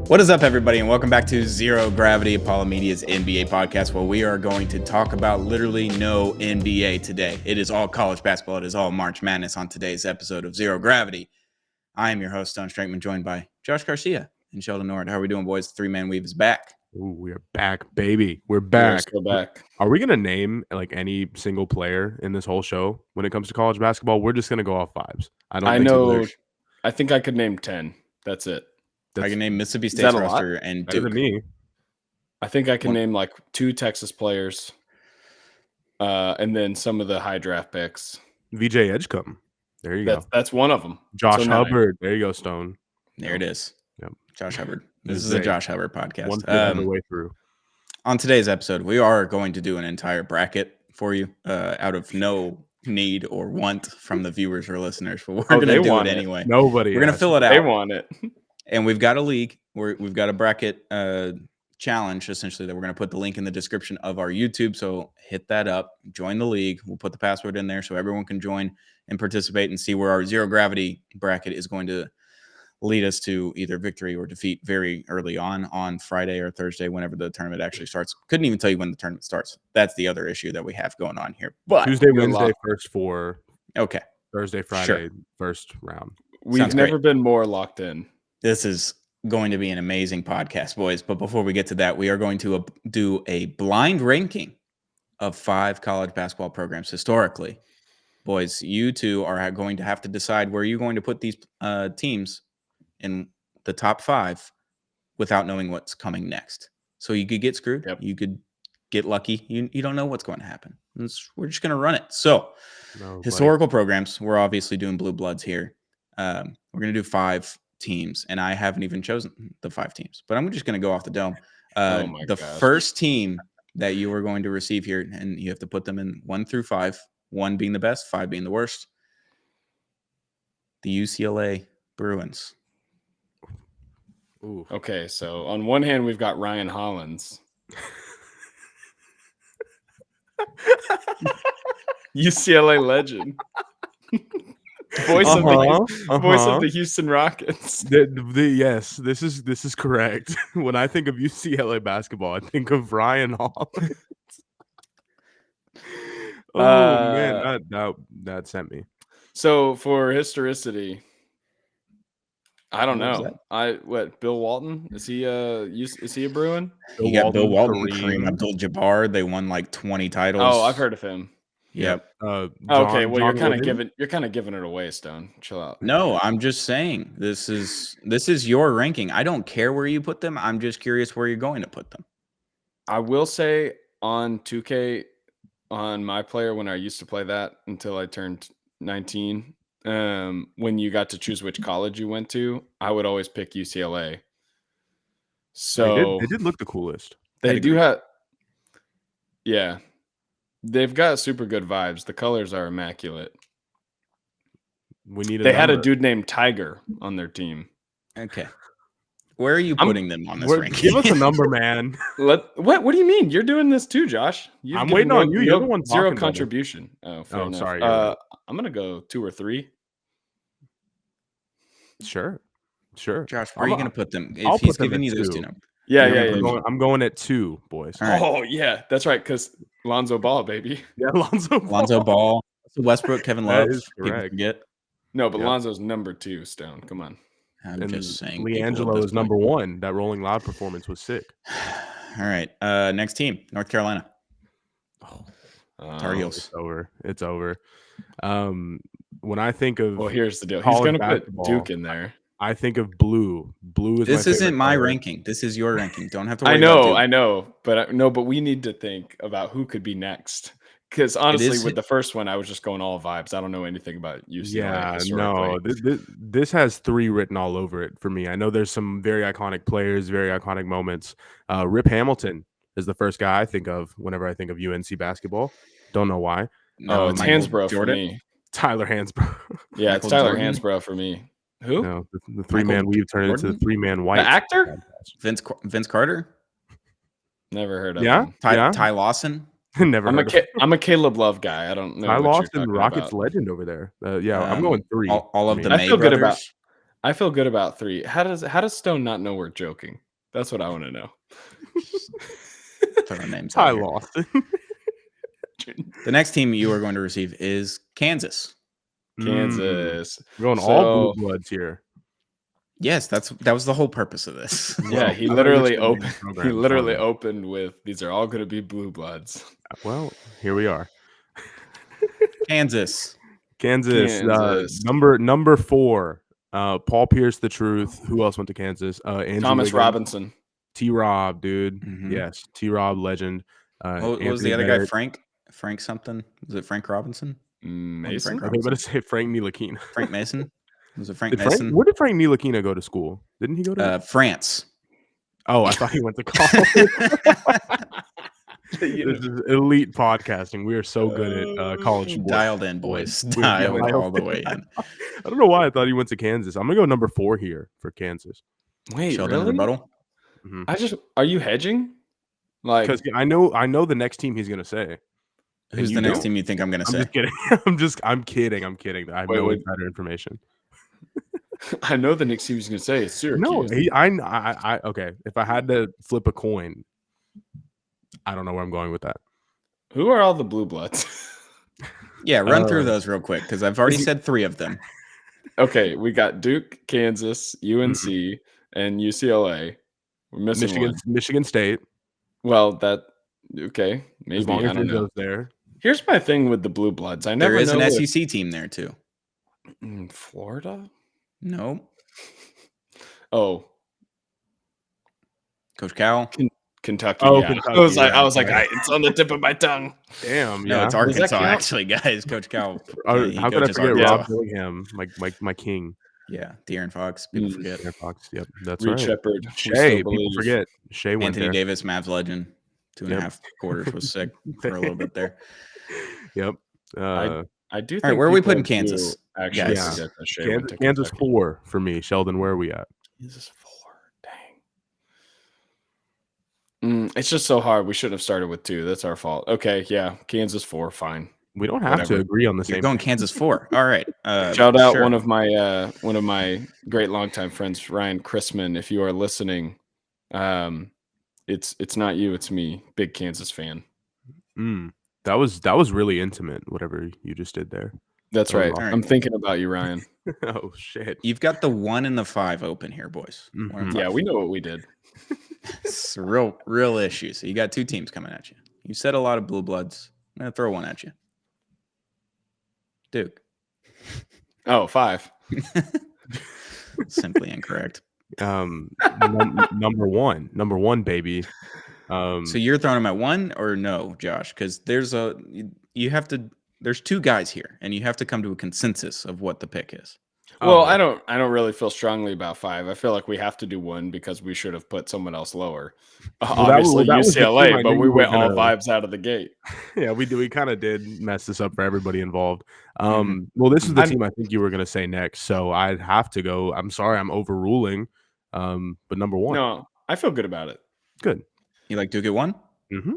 What is up, everybody, and welcome back to Zero Gravity, Apollo Media's NBA podcast, where we are going to talk about literally no NBA today. It is all college basketball. It is all March Madness on today's episode of Zero Gravity. I am your host, Stone Strankman, joined by Josh Garcia and Sheldon Nord. How are we doing, boys? The three-man weave is back. Ooh, we are back, baby. We're back. We're still back. Are we going to name like any single player in this whole show when it comes to college basketball? We're just going to go off vibes. I think I could name 10. That's it. I can name Mississippi State's roster and Better Duke. than me. I think I can name like 2 Texas players, and then some of the high draft picks. VJ Edgecombe. There you go. That's one of them. Josh Hubbard. There you go, Stone. There it is. Yep. Josh Hubbard. This is a Josh Hubbard podcast. One way through. On today's episode, we are going to do an entire bracket for you out of no need or want from the viewers or listeners, but we're going to do it anyway. Nobody. We're going to fill it out. They want it. And we've got a league. We've got a bracket challenge, essentially, that we're going to put the link in the description of our YouTube. So hit that up. Join the league. We'll put the password in there so everyone can join and participate and see where our zero gravity bracket is going to lead us to either victory or defeat very early on Friday or Thursday, whenever the tournament actually starts. Couldn't even tell you when the tournament starts. That's the other issue that we have going on here. But Tuesday, Wednesday, first four. Okay. Thursday, Friday, first round. We've never been more locked in. This is going to be an amazing podcast, boys. But before we get to that, we are going to do a blind ranking of 5 college basketball programs historically. Boys, you two are going to have to decide where you're going to put these teams in the top 5 without knowing what's coming next. So you could get screwed. Yep. You could get lucky. You don't know what's going to happen. We're just going to run it. So historical programs, we're obviously doing blue bloods here. We're going to do 5 teams, and I haven't even chosen the 5 teams, but I'm just going to go off the dome. First team that you are going to receive here, and you have to put them in 1 through 5, 1 being the best, 5 being the worst. The UCLA Bruins. Ooh. Okay, so on one hand, we've got Ryan Hollins. UCLA legend. Voice of the Houston Rockets. Yes, this is correct. When I think of UCLA basketball, I think of Ryan Hollins. Man, that sent me. So for historicity, I don't know. Bill Walton? Is he a Bruin? You got Bill Walton, Kareem Abdul-Jabbar. They won like 20 titles. Oh, I've heard of him. Yep. Okay, well, you're kind of giving it away, Stone. Chill out. No, I'm just saying this is your ranking. I don't care where you put them. I'm just curious where you're going to put them. I will say on 2K, on my player, when I used to play that until I turned 19, when you got to choose which college you went to, I would always pick UCLA. So they did look the coolest. They do have, yeah. They've got super good vibes. The colors are immaculate. They had a dude named Tiger on their team. Okay. Where are you putting them on this ranking? Give us a number, man. What do you mean? You're doing this too, Josh. I'm waiting on you. You're the one talking. Zero contribution. Oh, sorry. I'm going to go 2 or 3. Sure. Josh, where are you going to put them? If he's giving you those 2 numbers. Yeah. I'm going at 2, boys. Right. Oh, yeah. That's right, because Lonzo Ball, baby. Yeah, Lonzo Ball. Westbrook, Kevin Love. That is correct. No, but Lonzo's number 2, Stone. Come on. I'm just saying. LiAngelo is number 1. That Rolling Loud performance was sick. All right. Next team, North Carolina. Tar Heels. It's over. When I think of... Well, here's the deal. He's going to put Duke in there. I think of blue. Blue is this isn't my color. ranking. This is your ranking. Don't have to worry about Duke. I know, but we need to think about who could be next. Because honestly, with the first one, I was just going all vibes. I don't know anything about UCLA. Yeah, no, this has 3 written all over it for me. I know there's some very iconic players, very iconic moments. Rip Hamilton is the first guy I think of whenever I think of UNC basketball. Don't know why. No, it's Hansbrough for me. Tyler Hansbrough. Yeah, it's Tyler Hansbrough for me. Who? No, the 3-man weave turned into the 3-man white. The actor? Vince Carter? Never heard of him. Ty Lawson? Never heard of him. I'm a Caleb Love guy. I don't know. Ty Lawson, Rockets legend over there. I'm going 3. All of the I feel good about I feel good about 3. How does Stone not know we're joking? That's what I want to know. Throwing names Ty out here. Lawson. The next team you are going to receive is Kansas. Kansas. We're going So- all blue bloods here. Yes, that was the whole purpose of this. Yeah, Well, he I thought literally you were saying opened. program, He literally sorry. opened with these are all going to be blue bloods. Well, here we are. Kansas. Kansas. Kansas. Number 4. Paul Pierce, the truth. Who else went to Kansas? Andrew Thomas Wiggins. Robinson. T-Rob, dude. Mhm. Yes, T-Rob legend. What was the other guy? Frank something? Was it Frank Robinson? Mason. I was about to say Frank Ntilikina. Frank Mason? Was it Frank Did Frank, Mason? where did Frank Ntilikina go to school? Didn't he go to? France. Oh, I thought he went to college. This is elite podcasting. We are so good at college sports. Dialed in, boys. We're Dialed dialed all the way in. I don't know why I thought he went to Kansas. I'm gonna go number 4 here for Kansas. Wait, Sheldon really? rebuttal. Are you hedging? Like, Because I know the next team he's gonna say. Who's you the next don't. team you think I'm going to I'm say? just kidding. I'm kidding. I'm kidding. I have no insider information. I know the next team he's going to say is Syracuse. No, I okay. If I had to flip a coin, I don't know where I'm going with that. Who are all the blue bloods? Yeah, run through those real quick because I've already said 3 of them. Okay, we got Duke, Kansas, UNC, and UCLA. We're missing one. Michigan State. Well, okay, As maybe long I as don't know. goes there. Here's my thing with the blue bloods. I never There is know an if- SEC team there too. Florida. No. Oh, Coach Cal. Kentucky. Oh, yeah. Kentucky, I was like, yeah. it's on the tip of my tongue. Damn. No, Yeah. it's Arkansas count? actually, guys. Coach Cal. he How could I coaches forget Arkansas. Rob Dillingham, my king? Yeah, De'Aaron Fox. People forget. Aaron Fox. Yep, that's Reed right. Shepard. Shea. People forget. Shea went Anthony there. Davis, Mavs legend. 2.5 quarters was sick for a little bit there. Yep. I do think All right, where are we people putting do Kansas? Actually, Guys. forget that Shea went to Kansas Kentucky. 4 for me. Sheldon, where are we at? Kansas 4. Dang. It's just so hard. We shouldn't have started with 2. That's our fault. Okay, yeah. Kansas 4, fine. We don't have Whatever. to agree on the You're same. going Kansas 4. All right. Shout out sure. one of my great longtime friends, Ryan Chrisman. If you are listening, it's not you, it's me. Big Kansas fan. That was really intimate. Whatever you just did there. That's Oh, right. all right. I'm thinking about you, Ryan. Oh shit. You've got the 1 and the 5 open here, boys. 1 and Mhm. Yeah, 5. we know what we did. It's a real issue. So you got 2 teams coming at you. You said a lot of blue bloods. I'm going to throw one at you. Duke. Oh, 5. Simply incorrect. Number one, baby. So you're throwing them at 1 or no, Josh? Because there's 2 guys here, and you have to come to a consensus of what the pick is. Well, Oh. I don't really feel strongly about 5. I feel like we have to do 1 because we should have put someone else lower. Obviously that was the team I UCLA, but knew we you were went all gonna- vibes out of the gate. Yeah, we do. We kind of did mess this up for everybody involved. Well, this is the team I think you were going to say next, so I'd have to go. I'm sorry, I'm overruling. But number 1, No, I feel good about it. good. You like Duke at 1?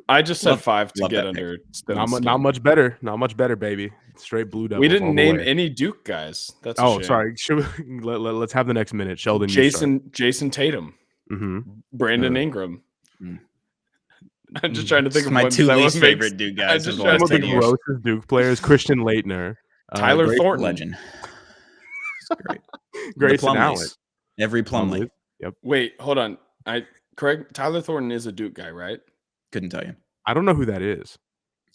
I just said Love- 5 to love get that pick. under. Not much better. Not much better, baby. Straight blue devils. We all didn't the name way. any Duke guys. That's a Oh, shame. sorry. Let's have the next minute. Sheldon, Jason Tatum, Brandon Ingram. Mm. I'm just trying to think of my ones 2 that least would make- favorite Duke I guys just of the tried to last Some of 10 the years. grossest Duke players. Christian Leitner, Tyler Grayson- Thornton. Legend. It's great. Grayson the Allen. Plumleys. Every Plumlee. Wait, hold on. Correct. Tyler Thornton is a Duke guy, right? Couldn't tell you. I don't know who that is.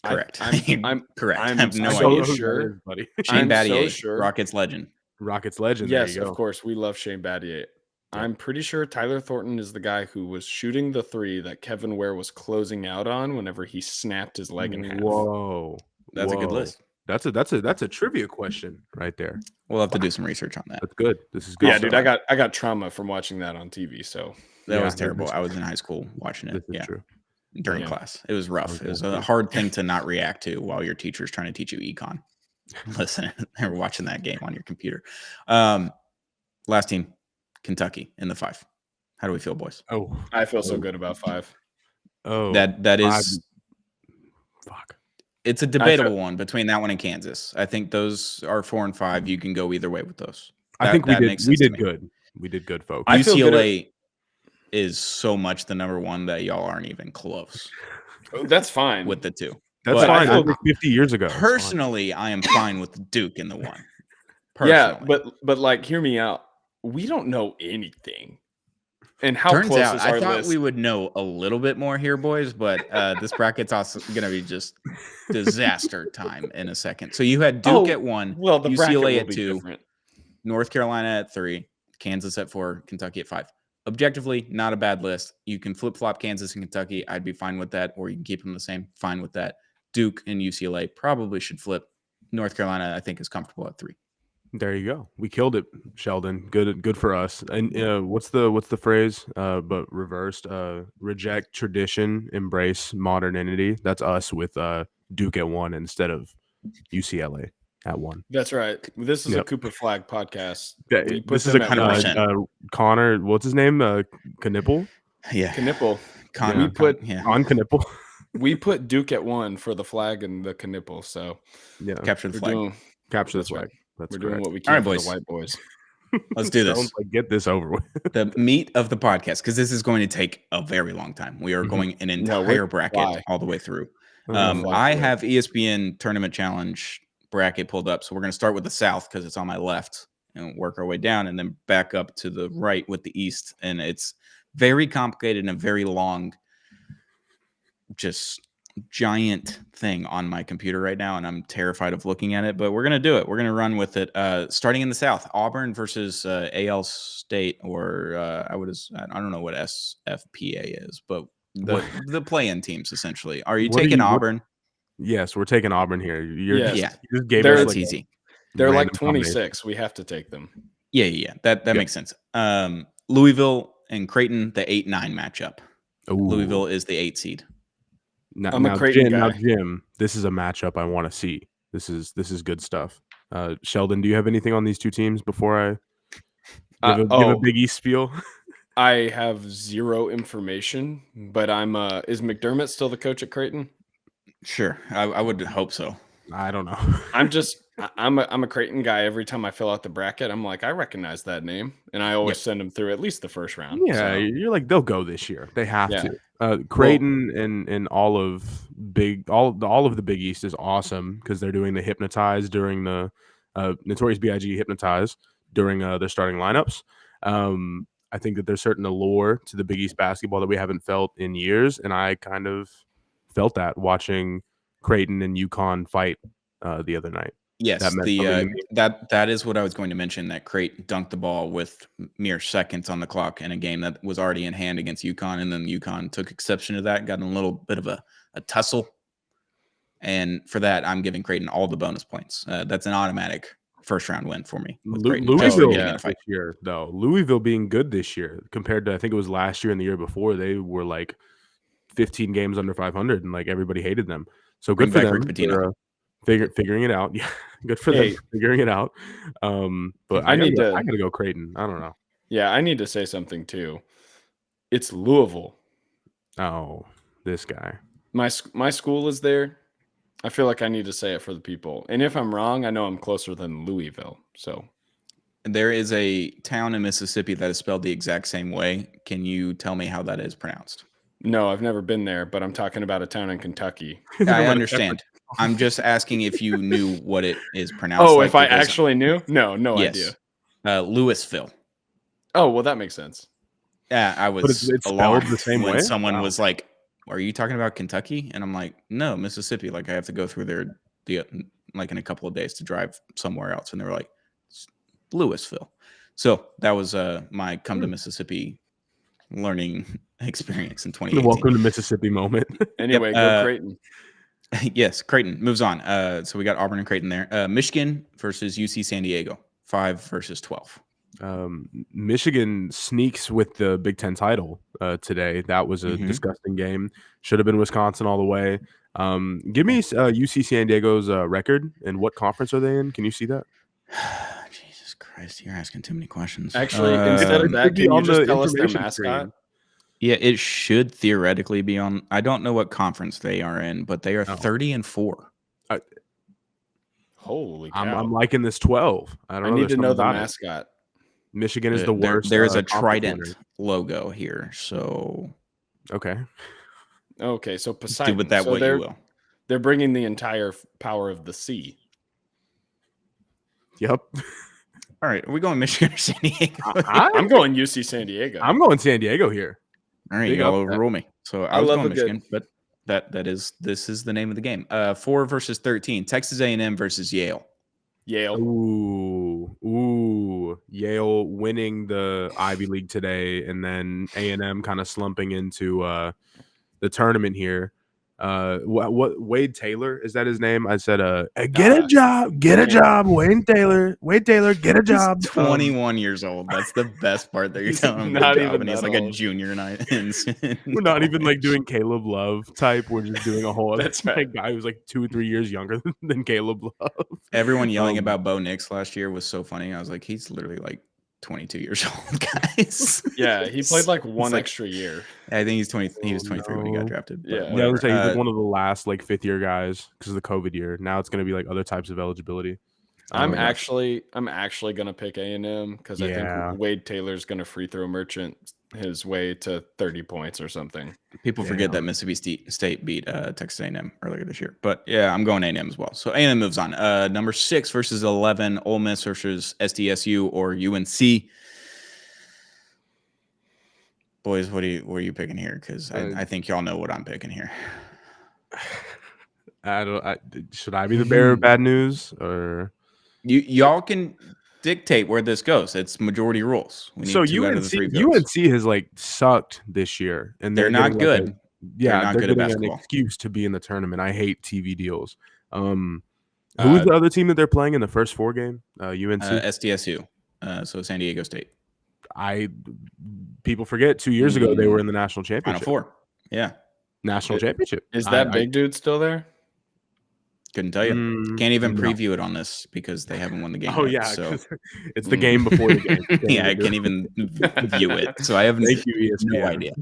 Correct. I'm correct. I'm I have no so idea. sure. buddy. Shane I'm so Battier, sure. Rockets legend. Rockets legend. Yes, there you of go. course. We love Shane Battier. I'm pretty sure Tyler Thornton is the guy who was shooting the 3 that Kevin Ware was closing out on whenever he snapped his leg in half. Whoa, That's a good Whoa. list. That's a trivia question right there. We'll have to do some research on that. That's good. This is good. Yeah, stuff. dude, I got trauma from watching that on TV. So That Yeah, was terrible. this- I was in high school watching it. This is Yeah, true. during Yeah. class. It was rough. Okay. It was a hard thing to not react to while your teacher's trying to teach you econ. Listen, they were watching that game on your computer. Last team, Kentucky in the 5. How do we feel, boys? Oh, I feel so good about 5. That is fuck. it's a debatable one between that one and Kansas. I think those are 4 and 5. You can go either way with those. I think that we makes sense to did me. good. We did good, folks. I feel good UCLA is so much the number one that y'all aren't even close That's fine. with the two. That's But fine. I feel- That was 50 years ago. It's fine. personally, I am fine with Duke in the one. Personally. Yeah, but like, hear me out. We don't know anything. And how Turns close out, is I our thought list? we would know a little bit more here, boys, but this bracket's also going to be just disaster time in a second. So you had Duke at 1, well, the bracket UCLA will at be 2, different. North Carolina at 3, Kansas at 4, Kentucky at 5. Objectively, not a bad list. You can flip-flop Kansas and Kentucky. I'd be fine with that, or you can keep them the same. Fine with that. Duke and UCLA probably should flip. North Carolina, I think, is comfortable at 3. There you go. We killed it, Sheldon. Good for us. And what's the phrase? But reversed. Reject tradition, embrace modernity. That's us with Duke at 1 instead of UCLA at 1. That's right. This is Yep. a Cooper Flag podcast. Yeah, We put this is them a at 100%. Connor. What's his name? Knipple. Yeah. Knipple. Con- yeah. On Knipple. We put Duke at 1 for the flag and the Knipple. So Yeah. Capture the we're flag. doing Capture the That's flag. right. That's we're doing correct. what we All can right, for boys. the white boys. Let's do this. Sounds like, get this over with. The meat of the podcast, because this is going to take a very long time. We are Mhm. going an No, entire we're bracket fly. all the way through. Um, fly I through it. have ESPN Tournament Challenge bracket pulled up, so we're going to start with the South because it's on my left and work our way down, and then back up to the right with the East. And it's very complicated and a very long, just giant thing on my computer right now, and I'm terrified of looking at it, but we're going to do it. We're going to run with it. Starting in the South, Auburn versus AL State, or I don't know what SFPA is, but the play-in teams, essentially. Are you What are taking you- what- Auburn? Yes, we're taking Auburn here. Yes. Yeah. You just gave They're- us That's like easy. They're like random combination. 26. We have to take them. Yeah. That Yep. makes sense. Louisville and Creighton, the 8-9 matchup. Ooh. Louisville is the 8 seed. I'm a Creighton Jim, guy. Jim, this is a matchup I want to see. This is good stuff. Sheldon, do you have anything on these two teams before I give a Big East spiel? I have zero information, but is McDermott still the coach at Creighton? Sure, I would hope so. I don't know. I'm a Creighton guy. Every time I fill out the bracket, I'm like, I recognize that name, and I always send them through at least the first round. Yeah, so. you're like, they'll go this year. They have Yeah. to. Creighton and all of the Big East is awesome because they're doing the hypnotize during the Notorious B.I.G. hypnotize during their starting lineups. I think that there's certain allure to the Big East basketball that we haven't felt in years, and I kind of felt that watching Creighton and UConn fight the other night. Yes, That meant something to me. that is what I was going to mention. That Creighton dunked the ball with mere seconds on the clock in a game that was already in hand against UConn, and then UConn took exception to that, got in a little bit of a tussle, and for that, I'm giving Creighton all the bonus points. That's an automatic first round win for me. with Creighton, just for Louisville getting in a fight. this year, though. Louisville being good this year compared to I think it was last year and the year before. They were like 15 games under 500, and like everybody hated them. So good Bring for back them Rick Pitino. for figuring it out. Yeah, good for them for figuring it out. But I gotta go Creighton. I don't know. Yeah, I need to say something too. It's Louisville. Oh, this guy. My school is there. I feel like I need to say it for the people. And if I'm wrong, I know I'm closer than Louisville. So There is a town in Mississippi that is spelled the exact same way. Can you tell me how that is pronounced? no, I've never been there, but I'm talking about a town in Kentucky. I understand. I'm just asking if you knew what it is pronounced. Oh, like, if I because- actually knew? No yes. idea. Louisville. Oh, well, that makes sense. Yeah, I But was it's spelled alarmed the same when way? someone Wow. was like, "Are you talking about Kentucky?" And I'm like, "No, Mississippi. Like I have to go through there, like in a couple of days to drive somewhere else." And they were like, "It's Louisville." So that was my come to Mississippi learning experience in 2018. Welcome to Mississippi moment. Anyway, go Creighton. Yes, Creighton moves on. So we got Auburn and Creighton there. Michigan versus UC San Diego, 5 versus 12. Michigan sneaks with the Big Ten title today. That was a Mhm. disgusting game. Should have been Wisconsin all the way. Give me UC San Diego's record and what conference are they in? Can you see that? Jesus Christ, you're asking too many questions. Actually, instead of it that, should be can you on just the tell us their information mascot? screen. Yeah, it should theoretically be on. I don't know what conference they are in, but they are Oh. 30-4. Holy cow! I'm liking this 12. I don't I know. need There's to know something the about it. mascot. Michigan is the worst. There is a conference trident winner. logo here, so Okay. Okay, so do Poseidon. with that So what you will. they're bringing the entire power of the sea. Yep. All right, are we going Michigan or San Diego? I'm going UC San Diego. I'm going San Diego here. All right, Big y'all upset. overrule me. So I I was love going a good- Michigan, but this is the name of the game. 4 versus 13. Texas A&M versus Yale. Yale. Ooh. Yale winning the Ivy League today, and then A&M kind of slumping into the tournament here. What Wade Taylor, is that his name? I said get a job, Wade Taylor, get a job. He's 21 years old. That's the best part that you're He's telling him. not Good job, even and he's that like a old. junior in We're not even like college. doing Caleb Love type. We're just doing a whole other That's right. guy who's like 2 or 3 years younger than Caleb Love. Everyone yelling Um, about Bo Nix last year was so funny. I was like, he's literally like 22 years old, guys. Yeah, he played like He's one like- extra year. I think he's 20. He was Oh, 23 when he got no. drafted. But Yeah. Yeah, I was whatever. gonna say he's like one of the last like 5th year guys because of the COVID year. Now it's gonna be like other types of eligibility. I'm Um, actually gonna pick A&M because I Yeah. think Wade Taylor's gonna free throw merchant his way to 30 points or something. People forget that Mississippi State beat Texas A&M earlier this year. But yeah, I'm going A&M as well. So A&M moves on. Number 6 versus 11, Ole Miss versus SDSU or UNC. Boys, what are you picking here? Because I think y'all know what I'm picking here. Should I be the bearer of bad news or? Y'all can dictate where this goes. It's majority rules. We need So 2 out of the 3 votes. UNC has like sucked this year, and They're not getting, good. Like, yeah, not they're good at getting an basketball. excuse to be in the tournament. I hate TV deals. Who's the other team that they're playing in the first 4 game? UNC, SDSU. So San Diego State. People forget 2 years ago they were in the national Final championship. 4. Yeah. National championship. Is that big dude still there? Couldn't tell you. Mm, Can't even no. preview it on this because they haven't won the game. Oh yet, yeah, so 'cause it's the game before the game. yeah, I can't even view it. So I have Thank you, ESPN. no idea.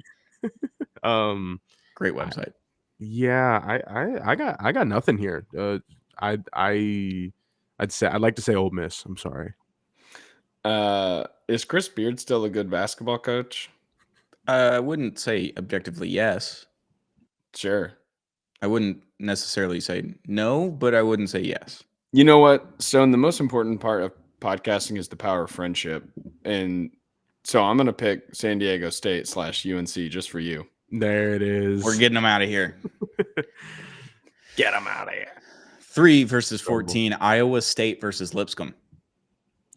Great I- website. Yeah, I got nothing here. I'd like to say Ole Miss. I'm sorry. Is Chris Beard still a good basketball coach? I wouldn't say objectively yes. Sure. I wouldn't necessarily say no, but I wouldn't say yes. You know what, Stone? The most important part of podcasting is the power of friendship, and so I'm gonna pick San Diego State / UNC just for you. There it is. We're getting them out of here. Get them out of here. 3 versus 14, Iowa State versus Lipscomb.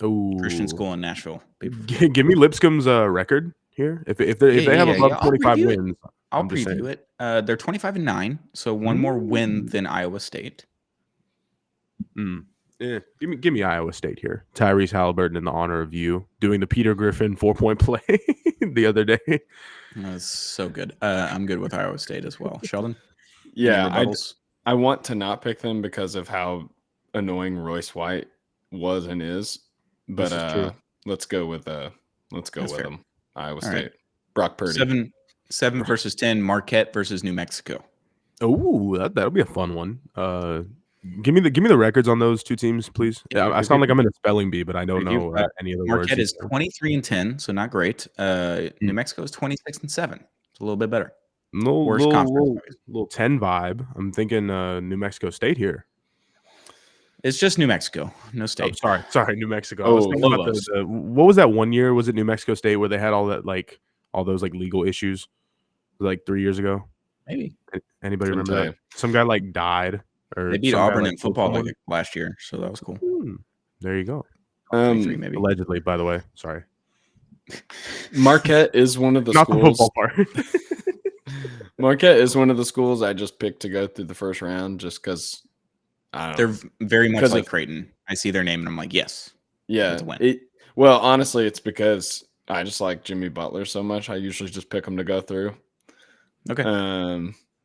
Ooh. Christian school in Nashville. Give me Lipscomb's record here. If they have above 25 wins, I'll I'm just preview it. They're 25-9, so one more win than Iowa State. Give me Iowa State here. Tyrese Halliburton in the honor of you doing the Peter Griffin 4-point play the other day. That's so good. I'm good with Iowa State as well. Sheldon? Yeah, Any rebuttals? I want to not pick them because of how annoying Royce White was and is. But This is true. let's go with That's with fair. them. Iowa All State. right. Brock Purdy. 7 versus 10, Marquette versus New Mexico. Ooh, that'll be a fun one. Give me the records on those 2 teams, please. Yeah, I sound like I'm in a spelling bee, but I don't know any of the Marquette words. is 23-10, so not great. New Mexico is 26-7. It's a little bit better. Worst conference. Little 10 vibe. I'm thinking New Mexico State here. It's just New Mexico, no Oh, state. sorry, New Mexico. I was thinking about Lobos. what was that one year? Was it New Mexico State where they had all those legal issues, like 3 years ago? Maybe. Anybody Couldn't remember tell that? Some guy died, or They beat some guy, Auburn in killed football someone? last year, so that was cool. There you go. 23 maybe. Allegedly, by the way. Sorry. Marquette is one of the Not the schools. football part. Marquette is one of the schools I just picked to go through the first round just because They're very much 'Cause like of- Creighton. I see their name and I'm like, yes. yeah. It's a win. Well, honestly, it's because I just like Jimmy Butler so much. I usually just pick him to go through. Okay.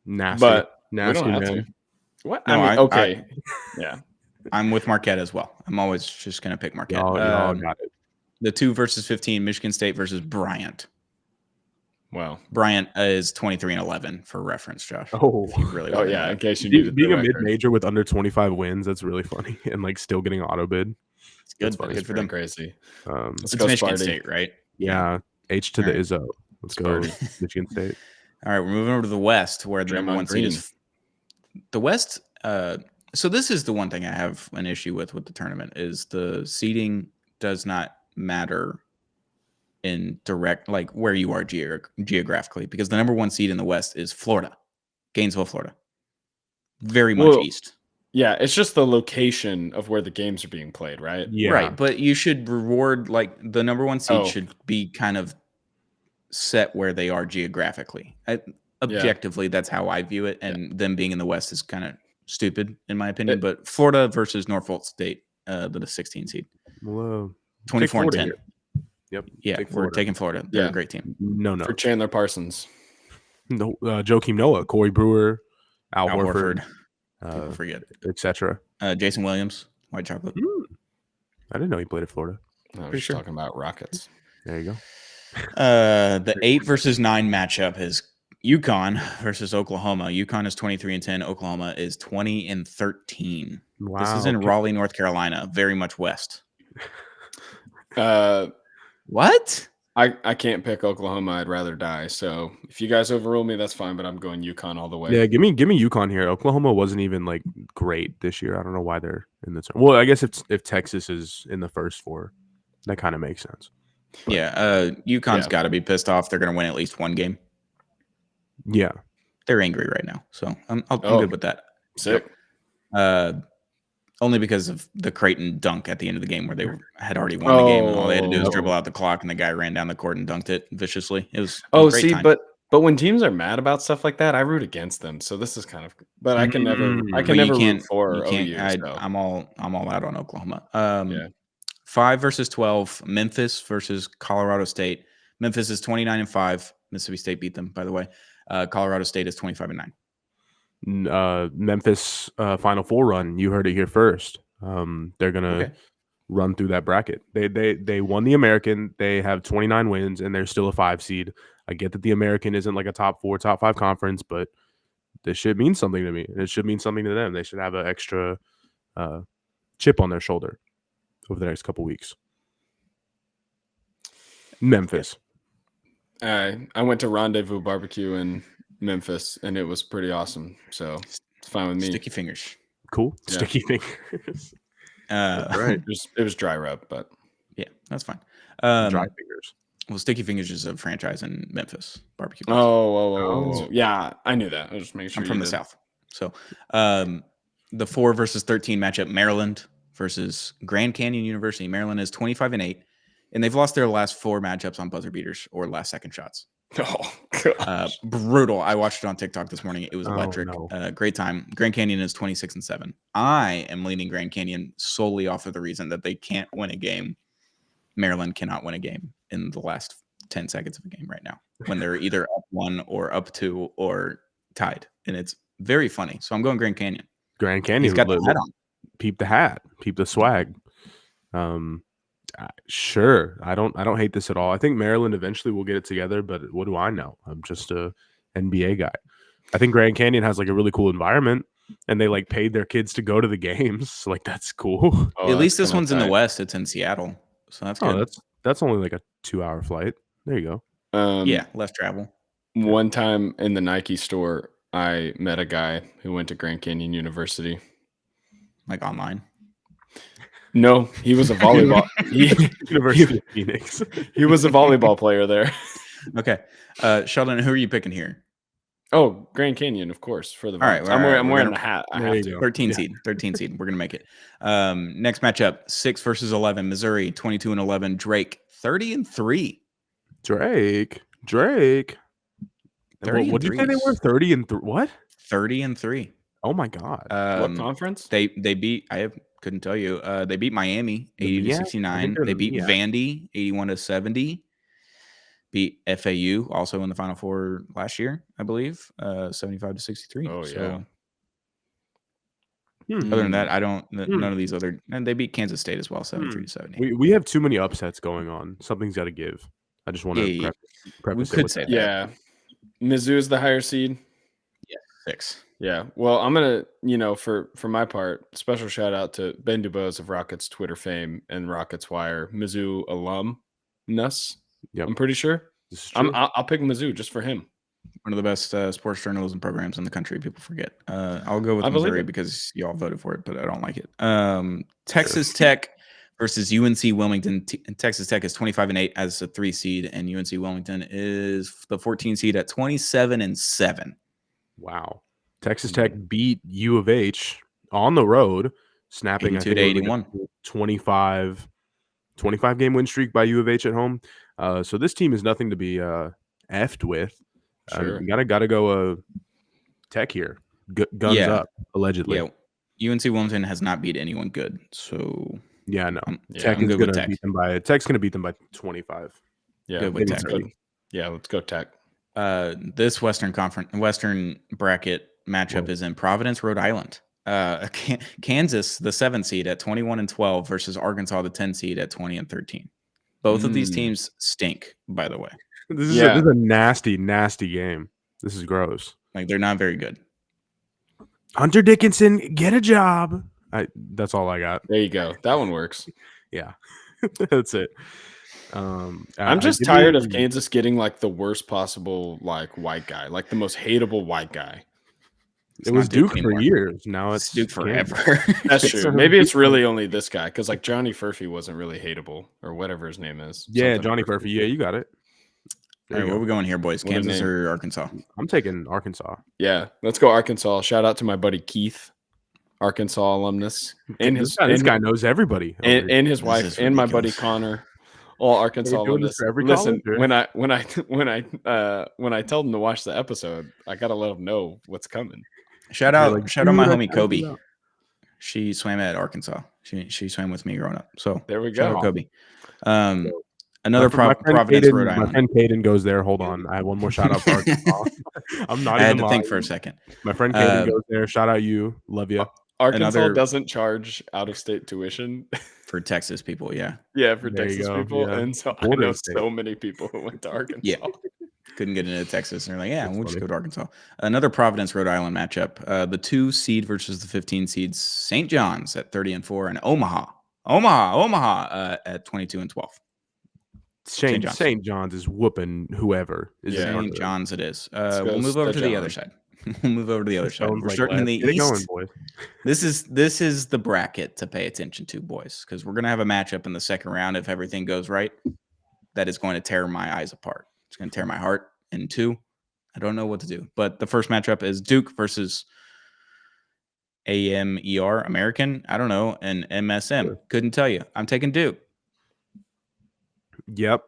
Nasty. But Nasty, we don't have man. to. What? No, I mean, okay. Yeah. I'm with Marquette as well. I'm always just going to pick Marquette. Y'all got it. The 2 versus 15, Michigan State versus Bryant. Wow. Bryant is 23-11 for reference, Josh. Oh, if you really Oh want to yeah. know In that. case you needed being the a record. mid-major with under 25 wins, that's really funny, and like still getting auto bid. It's good. That's funny. Good for Pretty them. crazy. Let's It's go Michigan Sparty. State, right? Yeah, H to the All right. Izzo. Let's go, Michigan State. All right, we're moving over to the West, where the number Draymond one seed Green. is the West. So this is the one thing I have an issue with the tournament is the seeding does not matter in direct, like where you are geographically, because the number one seed in the West is Florida, Gainesville, Florida, very much Well, east. Yeah, it's just the location of where the games are being played, right? Yeah, Right, but you should reward like the number one seed Oh. should be kind of set where they are geographically. Objectively, that's how I view it, and them being in the West is kind of stupid in my opinion. But Florida versus Norfolk State, the 16 seed, well, 24 and 10. Here. Yep. Yeah, we're taking Florida. They're a great team. No. For Chandler Parsons. No, Joakim Noah, Corey Brewer, Al Horford. People forget, etc. Jason Williams, White Chocolate. I didn't know he played at Florida. I was just talking about Rockets. There you go. The 8 versus 9 matchup is UConn versus Oklahoma. UConn is 23 and 10. Oklahoma is 20 and 13. Wow. This is in Raleigh, North Carolina, very much west. What? I can't pick Oklahoma. I'd rather die. So if you guys overrule me, that's fine. But I'm going UConn all the way. Yeah, give me UConn here. Oklahoma wasn't even like great this year. I don't know why they're in the tournament. Well, I guess if Texas is in the first four, that kind of makes sense. But, UConn's got to be pissed off. They're going to win at least one game. Yeah, they're angry right now, so I'm good with that. Sick. Only because of the Creighton dunk at the end of the game where they had already won the game and all they had to do was dribble out the clock and the guy ran down the court and dunked it viciously. It was a great time. But when teams are mad about stuff like that, I root against them. So this is kind of, but I can never root for OU. I'm all out on Oklahoma. 5 versus 12, Memphis versus Colorado State. Memphis is 29 and 5. Mississippi State beat them, by the way. Colorado State is 25 and 9. Memphis Final Four run. You heard it here first. They're gonna run through that bracket. They won the American. They have 29 wins and they're still a 5 seed. I get that the American isn't like a top 4, top 5 conference, but this should mean something to me. And it should mean something to them. They should have an extra chip on their shoulder over the next couple weeks. Memphis. I went to Rendezvous Barbecue in Memphis, and it was pretty awesome. So it's fine with me. Sticky fingers. Cool. Yeah. Sticky fingers. Right. It was dry rub, but yeah, that's fine. Dry fingers. Well, Sticky Fingers is a franchise in Memphis barbecue. Oh. Yeah, I knew that. I was just making sure. I'm from the South. So the 4 versus 13 matchup, Maryland versus Grand Canyon University. Maryland is 25 and 8, and they've lost their last 4 matchups on buzzer beaters or last second shots. Brutal. I watched it on TikTok this morning. It was electric. Great time. Grand Canyon is 26 and 7. I am leaning Grand Canyon solely off of the reason that they can't win a game. Maryland cannot win a game in the last 10 seconds of a game right now when they're either up 1 or up 2 or tied. And it's very funny. So I'm going Grand Canyon. Grand Canyon. He's got the hat on. Peep the hat. Peep the swag. Sure. I don't hate this at all. I think Maryland eventually will get it together, but what do I know? I'm just a NBA guy. I think Grand Canyon has like a really cool environment and they like paid their kids to go to the games. So like that's cool. At least this one's in the West. It's in Seattle. So that's good. That's only like a 2-hour flight. There you go. Less travel. One time in the Nike store, I met a guy who went to Grand Canyon University. Like online? No, he was a volleyball. University of Phoenix. He was a volleyball player there. Okay. Sheldon, who are you picking here? Oh, Grand Canyon, of course, for the all right. I'm wearing the hat. I have to. 13 seed. 13 seed. We're gonna make it. Next matchup: 6 versus 11. Missouri, 22 and 11. Drake, 30 and 3. Drake. What did you say they were? 30 and 3. What? 30 and 3. Oh my god. What conference? They beat. Couldn't tell you. They beat Miami 80 to 69. They beat Vandy 81 to 70. Beat FAU also in the Final Four last year, I believe, 75 to 63. Oh, so, other than that, I don't. None of these other, and they beat Kansas State as well, 73 to 70. We have too many upsets going on. Something's got to give. I just want to we preface it could with say that. that. Yeah. Mizzou is the higher seed. Yeah, 6. Yeah. Well, I'm going to, for my part, special shout out to Ben Dubose of Rockets Twitter fame and Rockets Wire, Mizzou alumnus. Yep. I'm pretty sure. This is true. I'll pick Mizzou just for him. One of the best sports journalism programs in the country. People forget. I'll go with I believe Missouri it. because y'all voted for it, but I don't like it. Texas Tech versus UNC Wilmington. Texas Tech is 25-8 as a 3 seed, and UNC Wilmington is the 14 seed at 27-7. Wow. Texas Tech beat U of H on the road, snapping 82 to 81. 25 game win streak by U of H at home. So this team is nothing to be effed with. Sure. Gotta go Tech here. Guns up, allegedly. Yeah, UNC Wilmington has not beat anyone good. So yeah, no. Yeah, Tech's gonna beat them by 25. Yeah, good with Tech. Yeah, let's go Tech. This Western bracket matchup is in Providence, Rhode Island. Kansas, the 7 seed at 21-12 versus Arkansas, the 10 seed at 20-13. Both of these teams stink, by the way. This is a nasty, nasty game. This is gross. Like, they're not very good. Hunter Dickinson, get a job. That's all I got. There you go. That one works. Yeah, that's it. I'm just tired of Kansas getting like the worst possible like white guy, like the most hateable white guy. It was Duke for years. Now it's Duke forever. That's true. Maybe it's really only this guy because like Johnny Furphy wasn't really hateable or whatever his name is. Yeah, Johnny Furphy. Yeah, you got it. All right, where are we going here, boys? Kansas or Arkansas? I'm taking Arkansas. Yeah, let's go Arkansas. Shout out to my buddy Keith, Arkansas alumnus, and this guy knows everybody, and his wife, and my buddy Connor. All Arkansas alumnus. Listen, when I tell them to watch the episode, I gotta let them know what's coming. Shout out my homie Kobe. She swam at Arkansas. She swam with me growing up. So there we go. Shout out Kobe. Another Providence, Rhode Island. My friend Caden goes there. Hold on, I have one more shout out for Arkansas. I'm not. I had to think for a second. My friend Caden goes there. Shout out you. Love you. Arkansas doesn't charge out-of-state tuition for Texas people. Yeah, for Texas people, and so I know so many people who went to Arkansas. Yeah, couldn't get into Texas, and they're like, "Yeah, we'll just go to Arkansas." Another Providence, Rhode Island matchup: the 2 seed versus the 15 seeds. St. John's at 30-4, and Omaha at 22-12. St. John's is whooping whoever. St. John's it is. We'll move over to the other side. We're starting in the East. This is the bracket to pay attention to, boys, because we're gonna have a matchup in the second round if everything goes right. That is going to tear my eyes apart. It's going to tear my heart in two. I don't know what to do. But the first matchup is Duke versus AMER, American. I don't know, and MSM. Sure. Couldn't tell you. I'm taking Duke. Yep.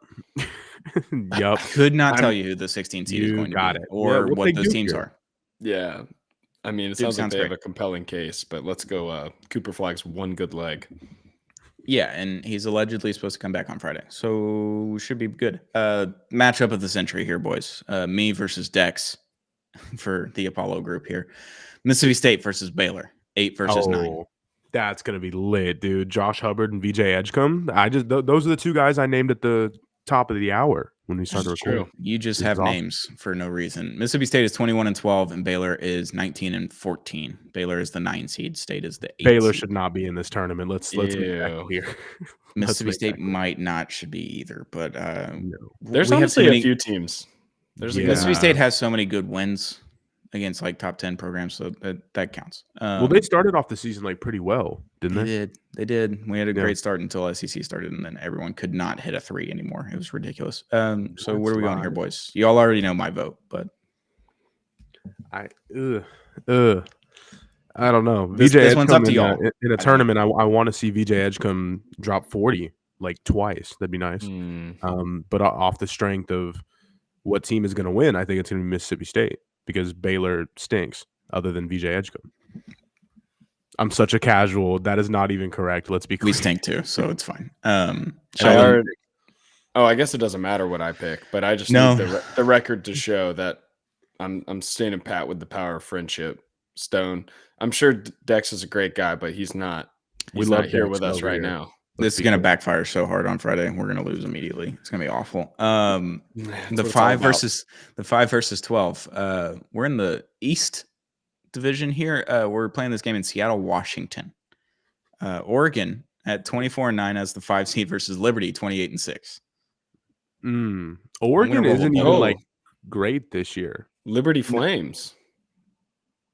Yep. Could not tell you who the 16 seed is going to be or what those teams are. Yeah. I mean, it sounds like they have a compelling case, but let's go Cooper Flag's one good leg. Yeah, and he's allegedly supposed to come back on Friday, so should be good. Matchup of the century here, boys. Me versus Dex for the Apollo group here. Mississippi State versus Baylor, 8 versus 9. That's gonna be lit, dude. Josh Hubbard and VJ Edgecombe. Those are the two guys I named at the top of the hour when we started recording. You just have names for no reason. Mississippi State is 21-12, and Baylor is 19-14. Baylor is the 9 seed. State is the 8. Baylor seed. should not be in this tournament. Let's make that clear. Mississippi State might not should be either, but there's honestly a few teams. Mississippi State has so many good wins against like top 10 programs, so that counts. Well, they started off the season like pretty well, didn't they? They did. We had a great start until SEC started, and then everyone could not hit a 3 anymore. It was ridiculous. So where are we going here, boys? You all already know my vote, but I don't know. This one's up to y'all. In a tournament, I want to see VJ Edgecombe drop 40 like twice. That'd be nice. But off the strength of what team is going to win, I think it's going to be Mississippi State because Baylor stinks other than VJ Edgecombe. I'm such a casual. That is not even correct. Let's be clear. We stink too, so it's fine. I guess it doesn't matter what I pick, but I just need the record to show that I'm standing pat with the power of friendship. Stone. I'm sure Dex is a great guy, but he's not. He's not here with us right now. This is going to backfire so hard on Friday. We're going to lose immediately. It's going to be awful. The 5 versus 12. We're in the East Division here. We're playing this game in Seattle, Washington. Oregon at 24-9 as the 5 seed versus Liberty 28-6. Oregon isn't even like great this year. Liberty Flames.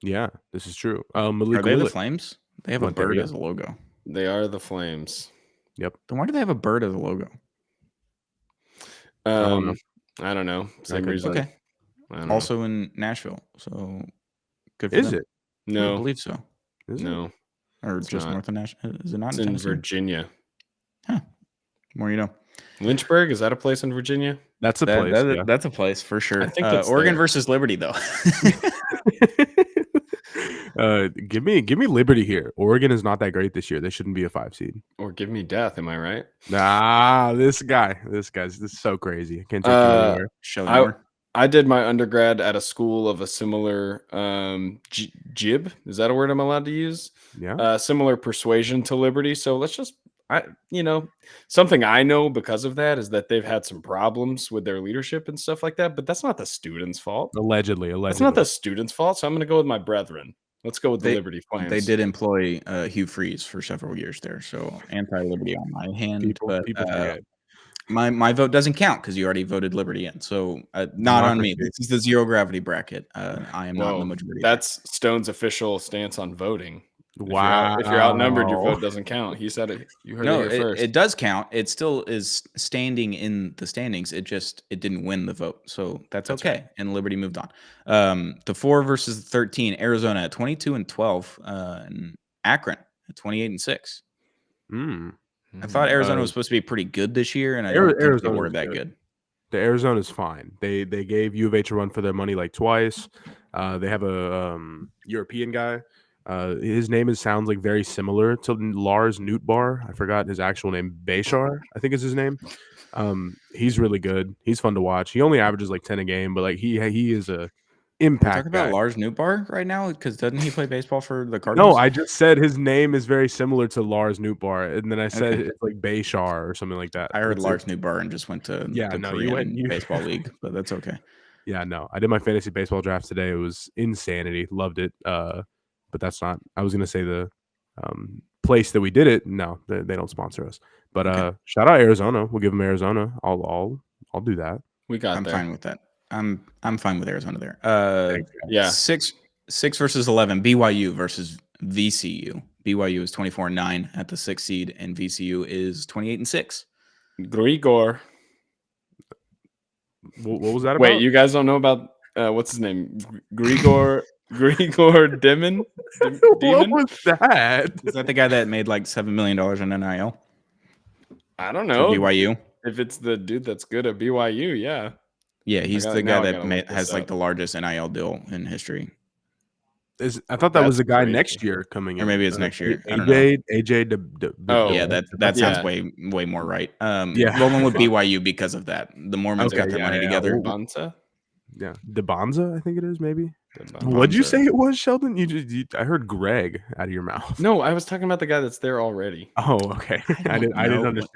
Yeah, this is true. Are they the Flames? They have a bird as a logo. They are the Flames. Yep. Then why do they have a bird as a logo? I don't know. Same reason. Okay. Also in Nashville. So good for Is them. it? No. I believe so. No. Or it's just not. north of Nashville? Is it not It's in in Tennessee? Virginia. Huh. More you know. Lynchburg, is that a place in Virginia? That's a place. That's a place for sure. I think it's Oregon there. versus Liberty, though. Give me Liberty here. Oregon is not that great this year. They shouldn't be a 5 seed. Or give me death, am I right? Nah, this is so crazy. I can't take you anywhere. I did my undergrad at a school of a similar jib. Is that a word I'm allowed to use? Yeah. Similar persuasion to Liberty. So let's just something I know because of that is that they've had some problems with their leadership and stuff like that, but that's not the students' fault. Allegedly. It's not the students' fault, so I'm going to go with my brethren. Let's go with the Liberty Flames. They did employ Hugh Freeze for several years there, so anti-Liberty on my hand. People forget. My vote doesn't count because you already voted Liberty in, so not on me. This is the zero gravity bracket. I am not in the majority. That's Stone's official stance on voting. Wow. If you're outnumbered, your vote doesn't count. He said it. You heard it here first. It does count. It still is standing in the standings. It didn't win the vote. So that's okay. Right. And Liberty moved on. The 4 versus 13, Arizona at 22-12, and Akron at 28-6. I thought Arizona was supposed to be pretty good this year, and I don't think they were that good. The Arizona's fine. They gave U of H a run for their money like twice. They have a European guy. His name sounds like very similar to Lars Nootbaar. I forgot his actual name. Bashar, I think is his name. He's really good. He's fun to watch. He only averages like 10 a game, but like he is a impact. Talk about Lars Nootbaar right now because doesn't he play baseball for the Cardinals? No, I just said his name is very similar to Lars Nootbaar, and then I said it's like Bashar or something like that. I heard Lars Nootbaar and just went to the Korean baseball league, but that's okay. Yeah, no, I did my fantasy baseball draft today. It was insanity. Loved it. But that's not. I was gonna say the place that we did it. No, they don't sponsor us. But shout out Arizona. We'll give them Arizona. I'll do that. I'm fine with that. I'm fine with Arizona there. Yeah. 6 versus 11. BYU versus VCU. BYU is 24-9 at the 6th seed, and VCU is 28-6. Grigor. What was that about? Wait, you guys don't know about what's his name? Grigor Demon? What was that? Is that the guy that made like $7 million in NIL? I don't know. BYU? If it's the dude that's good at BYU, yeah. Yeah, he's the guy that has like the largest NIL deal in history. I thought that was the guy next year coming in. Or maybe it's next year. AJ. That sounds way more right. Rolling with BYU because of that. The Mormons got their money together. Debonza? Yeah, Debonza, I think it is, maybe. What'd you say it was, Sheldon? I heard Greg out of your mouth. No, I was talking about the guy that's there already. Oh, okay. I didn't understand.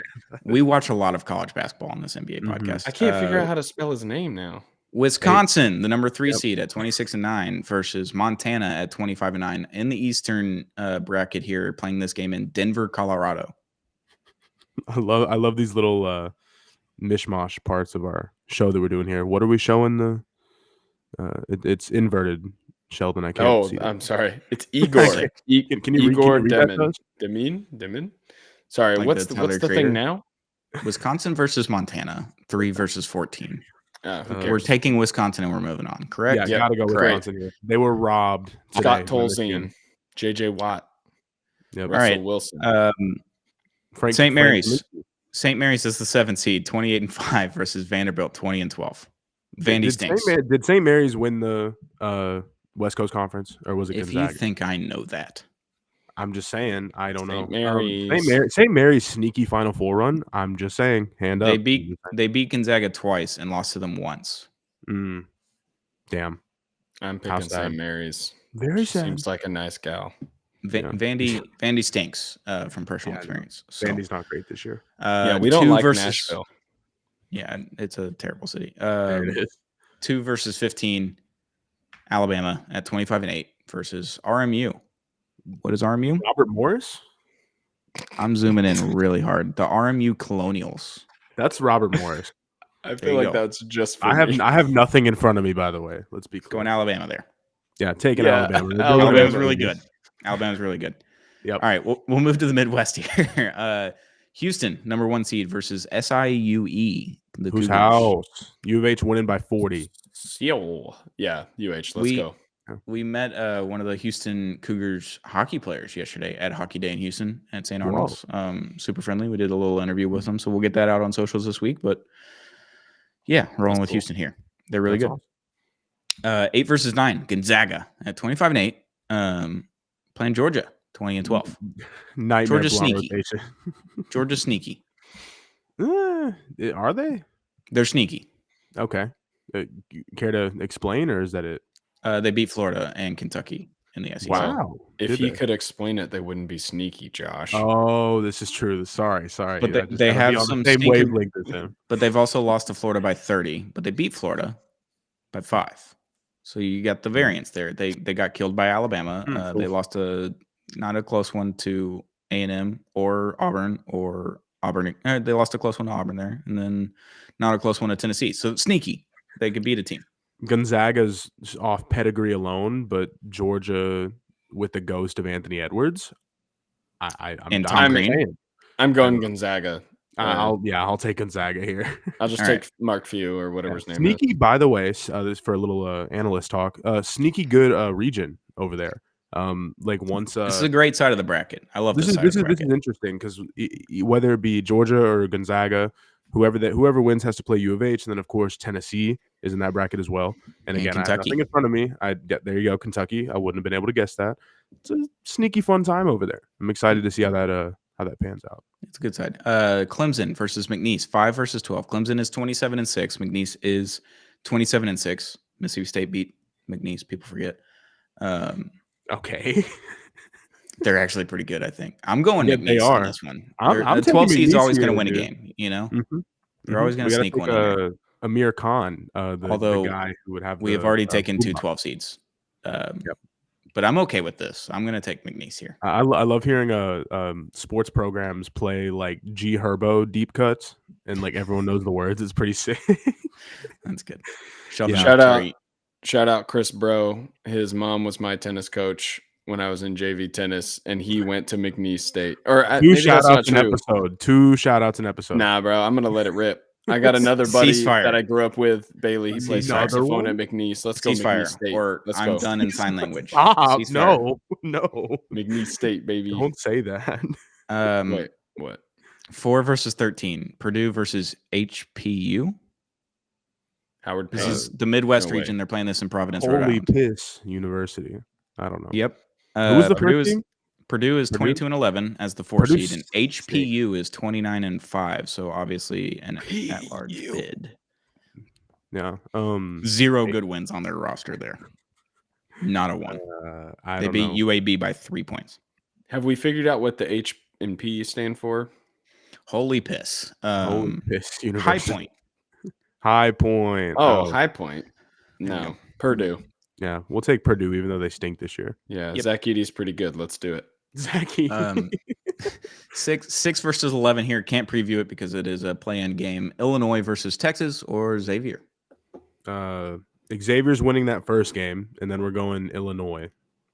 We watch a lot of college basketball on this NBA podcast. I can't figure out how to spell his name now. Wisconsin, the number 3 seed at 26-9 versus Montana at 25-9 in the Eastern bracket here, playing this game in Denver, Colorado. I love these little mishmash parts of our show that we're doing here. What are we showing? It's inverted, Sheldon. I can't see. I'm sorry. It's Igor. Can you read that? Demon. Sorry, like what's the thing now? Wisconsin versus Montana, 3 versus 14. We're taking Wisconsin and we're moving on. Correct? Yeah, gotta go Wisconsin here. They were robbed. Scott Tolzien, JJ Watt, Russell Wilson, St. Mary's. St. Mary's is the 7th seed, 28-5 versus Vanderbilt, 20-12. Vandy stinks. Did St. Mary's win the West Coast Conference, or was it Gonzaga? If you think I know that. I'm just saying, I don't know. Mary's. St. Mary's sneaky Final Four run. I'm just saying, hand up. They beat Gonzaga twice and lost to them once. Damn. I'm picking St. Mary's. Very sad. Seems like a nice gal. Vandy stinks from personal experience. So, Vandy's not great this year. we don't like versus, Nashville. Yeah, it's a terrible city. It is. 2 versus 15, Alabama at 25-8 versus RMU. What is RMU? Robert Morris? I'm zooming in really hard. The RMU Colonials. That's Robert Morris. I feel like that's just for I me. have nothing in front of me, by the way. Let's be clear. Going Alabama there. Yeah, taking Alabama. Alabama's really good. Alabama's really good. Yep. All right, we'll move to the Midwest here. Houston, number 1 seed versus SIUE. The Whose Cougars. house? U of H winning by 40. Yeah, UH. Let's go. We met one of the Houston Cougars hockey players yesterday at Hockey Day in Houston at St. Arnold's. Super friendly. We did a little interview with them, so we'll get that out on socials this week. But yeah, rolling with Houston here. They're really good. Awesome. 8 versus 9, Gonzaga at 25-8. Playing Georgia, 20-12. Nightmare Georgia sneaky. rotation. Georgia sneaky. Are they? They're sneaky. Okay. Care to explain, or is that it? They beat Florida and Kentucky in the SEC. Wow. If he could explain it, they wouldn't be sneaky, Josh. Oh, this is true. Sorry. But they have some same wavelength as him. But they've also lost to Florida by 30. But they beat Florida by 5. So you got the variance there. They got killed by Alabama. They lost not a close one to A&M or Auburn They lost a close one to Auburn there, and then not a close one to Tennessee. So sneaky. They could beat a team. Gonzaga's off pedigree alone, but Georgia with the ghost of Anthony Edwards. I'm going Gonzaga. I'll take Gonzaga here. I'll just take Mark Few or whatever his name sneaky, is. By the way, this for a little analyst talk. Sneaky good region over there. This is a great side of the bracket. I love this side this of the bracket. This is interesting because whether it be Georgia or Gonzaga, whoever wins has to play U of H, and then of course Tennessee is in that bracket as well. And again, I have nothing in front of me. There you go, Kentucky. I wouldn't have been able to guess that. It's a sneaky fun time over there. I'm excited to see how that pans out. It's a good side. Clemson versus McNeese, 5 versus 12. Clemson is 27-6. McNeese is 27-6. Mississippi State beat McNeese. People forget. Okay. They're actually pretty good, I think. I'm going McNeese on this one. I'm the 12 seed's always going to win dude. A game, you know? Mm-hmm. They're always going to sneak one in. Amir Khan, Although the guy who would have we have already taken 2 12 seeds. But I'm okay with this. I'm going to take McNeese here. I love hearing sports programs play like G Herbo deep cuts, and like everyone knows the words. It's pretty sick. That's good. Shout out Chris Bro. His mom was my tennis coach when I was in JV tennis, and he went to McNeese State. Two shout outs an episode. Nah, bro, I'm gonna let it rip. I got another buddy that I grew up with, Bailey. He plays saxophone at McNeese. Let's go McNeese State. Or let's go. Done in sign language. Stop. No. McNeese State, baby. Don't say that. Wait, what? 4 versus 13. Purdue versus HPU. Howard. This is the Midwest region. They're playing this in Providence, Rhode Holy Island. piss University. I don't know. Yep. Who was the first team? Purdue is 22-11 as the 4 seed, and HPU is 29-5. So obviously an at-large bid. Yeah. 0 good wins on their roster there. Not a 1. They beat UAB by 3 points. Have we figured out what the H and P stand for? Holy piss. Holy piss. High Point. High Point. Oh, High Point. No, Purdue. Yeah, we'll take Purdue even though they stink this year. Yeah, yep. Zach Edey's pretty good. Let's do it. Zach Edey. 6 versus 11 here. Can't preview it because it is a play-in game. Illinois versus Texas or Xavier? Xavier's winning that first game, and then we're going Illinois.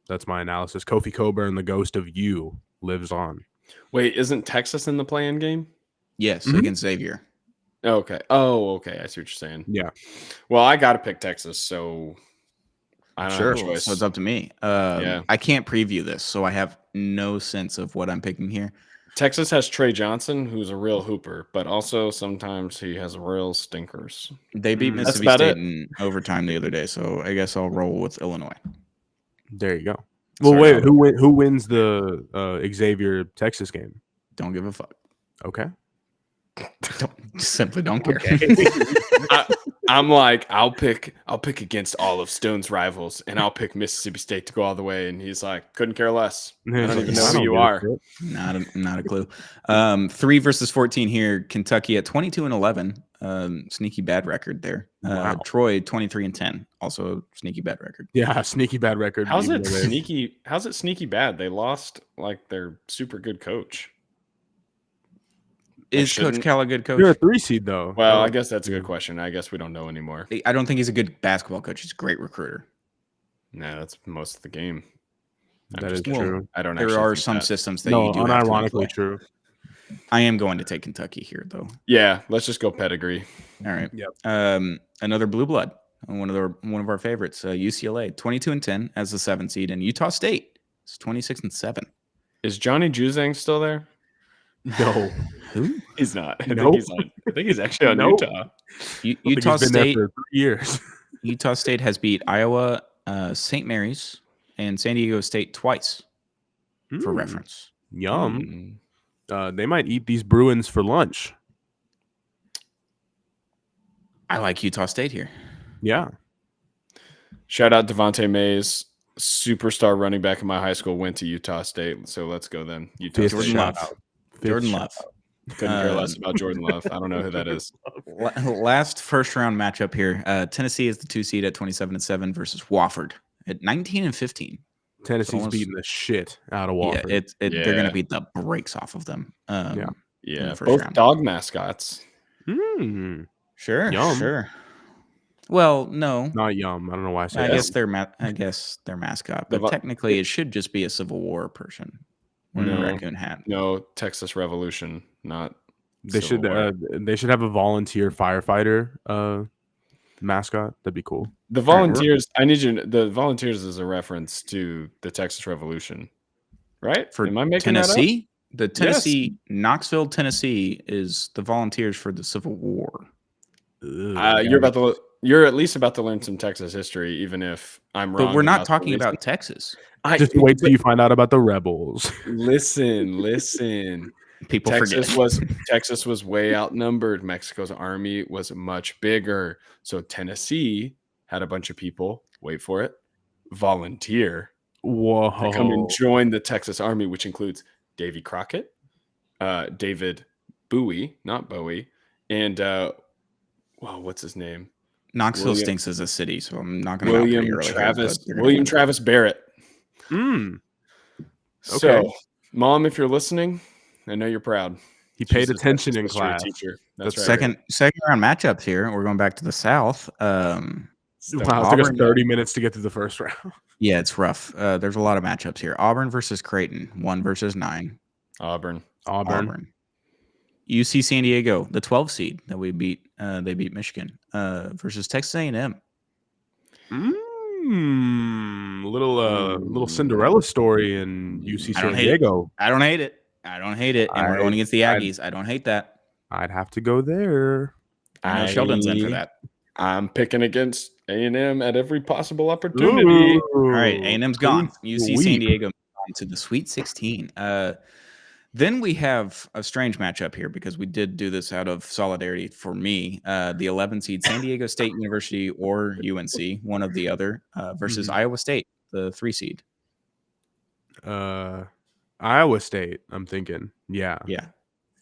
That's my analysis. Kofi Coburn, the ghost of you, lives on. Wait, isn't Texas in the play-in game? Yes, against Xavier. Okay. Oh, okay. I see what you're saying. Yeah. Well, I got to pick Texas, so I don't have a choice. So it's up to me. I can't preview this, so I have no sense of what I'm picking here. Texas has Trey Johnson, who's a real hooper, but also sometimes he has real stinkers. They beat Mississippi State in overtime the other day, so I guess I'll roll with Illinois. There you go. Well, wait, who wins the Xavier Texas game? Don't give a fuck. Okay. Simply don't care. Okay. I'm like, I'll pick against all of Stone's rivals, and I'll pick Mississippi State to go all the way. And he's like, couldn't care less. I don't even know who you are. Not a clue. 3 versus 14 here. Kentucky at 22-11. Sneaky bad record there. Wow. Troy 23-10. Also sneaky bad record. Yeah, sneaky bad record. How's it sneaky bad? They lost like their super good coach. Is Coach Cal a good coach? You're a 3 seed though. Well, I guess that's a good question. I guess we don't know anymore. I don't think he's a good basketball coach. He's a great recruiter. No, that's most of the game. That is true. I don't. There are some systems that No, you do have to unironically play. true. I am going to take Kentucky here, though. Yeah, let's just go pedigree. All right. Yep. Another blue blood. One of our favorites. UCLA 22-10 as the 7 seed, and Utah State is 26-7. Is Johnny Juzang still there? No. Who? He's not. I Nope. think he's actually on Nope. Utah. Utah He's been there State. for 3 years. Utah State has beat Iowa, St. Mary's, and San Diego State twice. For reference. Yum. They might eat these Bruins for lunch. I like Utah State here. Yeah. Shout out Devontae Mays, superstar running back in my high school, went to Utah State. So let's go then. Utah Fifth State. Jordan shout Love. out. Jordan Love. Couldn't care less about Jordan Love. I don't know who that is. Last first round matchup here. Tennessee is the 2 seed at 27-7 versus Wofford at 19-15. Tennessee's beating the shit out of Wofford. Yeah, they're going to beat the brakes off of them. Yeah, first both round. dog mascots. Sure, Yum. sure. Well, no, Not yum. I don't know why I said I that. guess their mascot, but The- technically it should just be a Civil War person wearing a No. raccoon hat. No, Texas Revolution, not. They should Civil War. they should have a volunteer firefighter mascot. That'd be cool. The Volunteers. I need you. The Volunteers is a reference to the Texas Revolution, right? For Am I making that up? Tennessee, the Tennessee Knoxville, Tennessee is the Volunteers for the Civil War. You're at least about to learn some Texas history, even if I'm wrong. But we're not about the talking reason. about Texas. Just wait till you find out about the rebels. Listen. People Texas forget. was way outnumbered. Mexico's army was much bigger. So Tennessee had a bunch of people, wait for it, volunteer Whoa! to come and join the Texas Army, which includes Davy Crockett, David Bowie, not Bowie, and what's his name? Knoxville stinks as a city, so I'm not going to William Travis Barrett. Okay. So, Mom, if you're listening, I know you're proud. He paid She's a attention Texas in history class. Teacher. That's That's right. second round matchups here. We're going back to the South. Wow, it took us Auburn- 30 minutes to get to the first round. Yeah, it's rough. There's a lot of matchups here. Auburn versus Creighton, 1 versus 9. Auburn. UC San Diego, the 12 seed that we beat. They beat Michigan versus Texas A&M. Little Cinderella story in UC San Diego. I don't hate it. And we're going against the Aggies. I don't hate that. I'd have to go there. I know Sheldon's in for that. I'm picking against A&M at every possible opportunity. All right, A&M's gone. UC Sweet. San Diego on to the Sweet 16. Then we have a strange matchup here because we did do this out of solidarity for me. The 11 seed San Diego State University or UNC, one of the other, versus Iowa State, the 3 seed. Iowa State, I'm thinking. Yeah.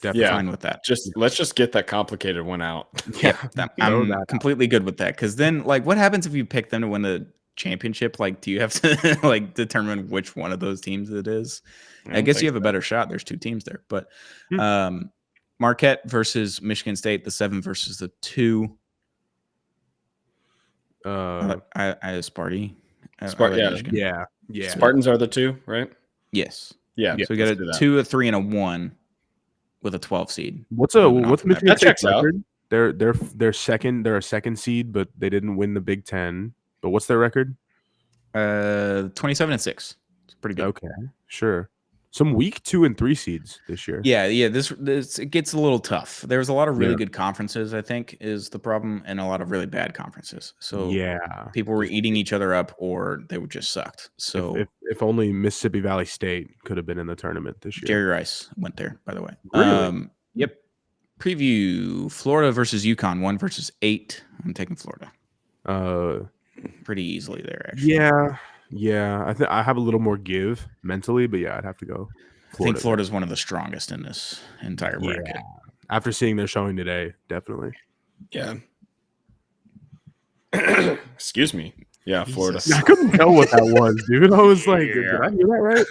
Definitely fine with that. Let's just get that complicated one out. Yeah, I'm completely good with that. Because then, what happens if you pick them to win the championship? Do you have to determine which one of those teams it is? I guess you have a better shot. There's 2 teams there, but Marquette versus Michigan State, the 7 versus the 2. I Sparty. Yeah. Spartans are the 2, right? Yes. Yeah. So we got a 2, a 3, and a 1 with a 12 seed. What's Michigan State's record? Out. They're second. They're a 2nd seed, but they didn't win the Big Ten. But what's their record? 27-6. It's pretty good. Okay, sure. Some weak 2 and 3 seeds this year. Yeah. This it gets a little tough. There was a lot of really good conferences, I think, is the problem, and a lot of really bad conferences. So people were eating each other up, or they were just sucked. So if only Mississippi Valley State could have been in the tournament this year. Jerry Rice went there, by the way. Really? Yep. Preview: Florida versus UConn, 1 versus 8. I'm taking Florida pretty easily there. Actually, yeah. I have a little more give mentally, but yeah, I'd have to go. I think Florida's one of the strongest in this entire bracket. After seeing their showing today, definitely. Yeah. Excuse me. Yeah, Florida. I couldn't tell what that was, dude. I was like, did I hear that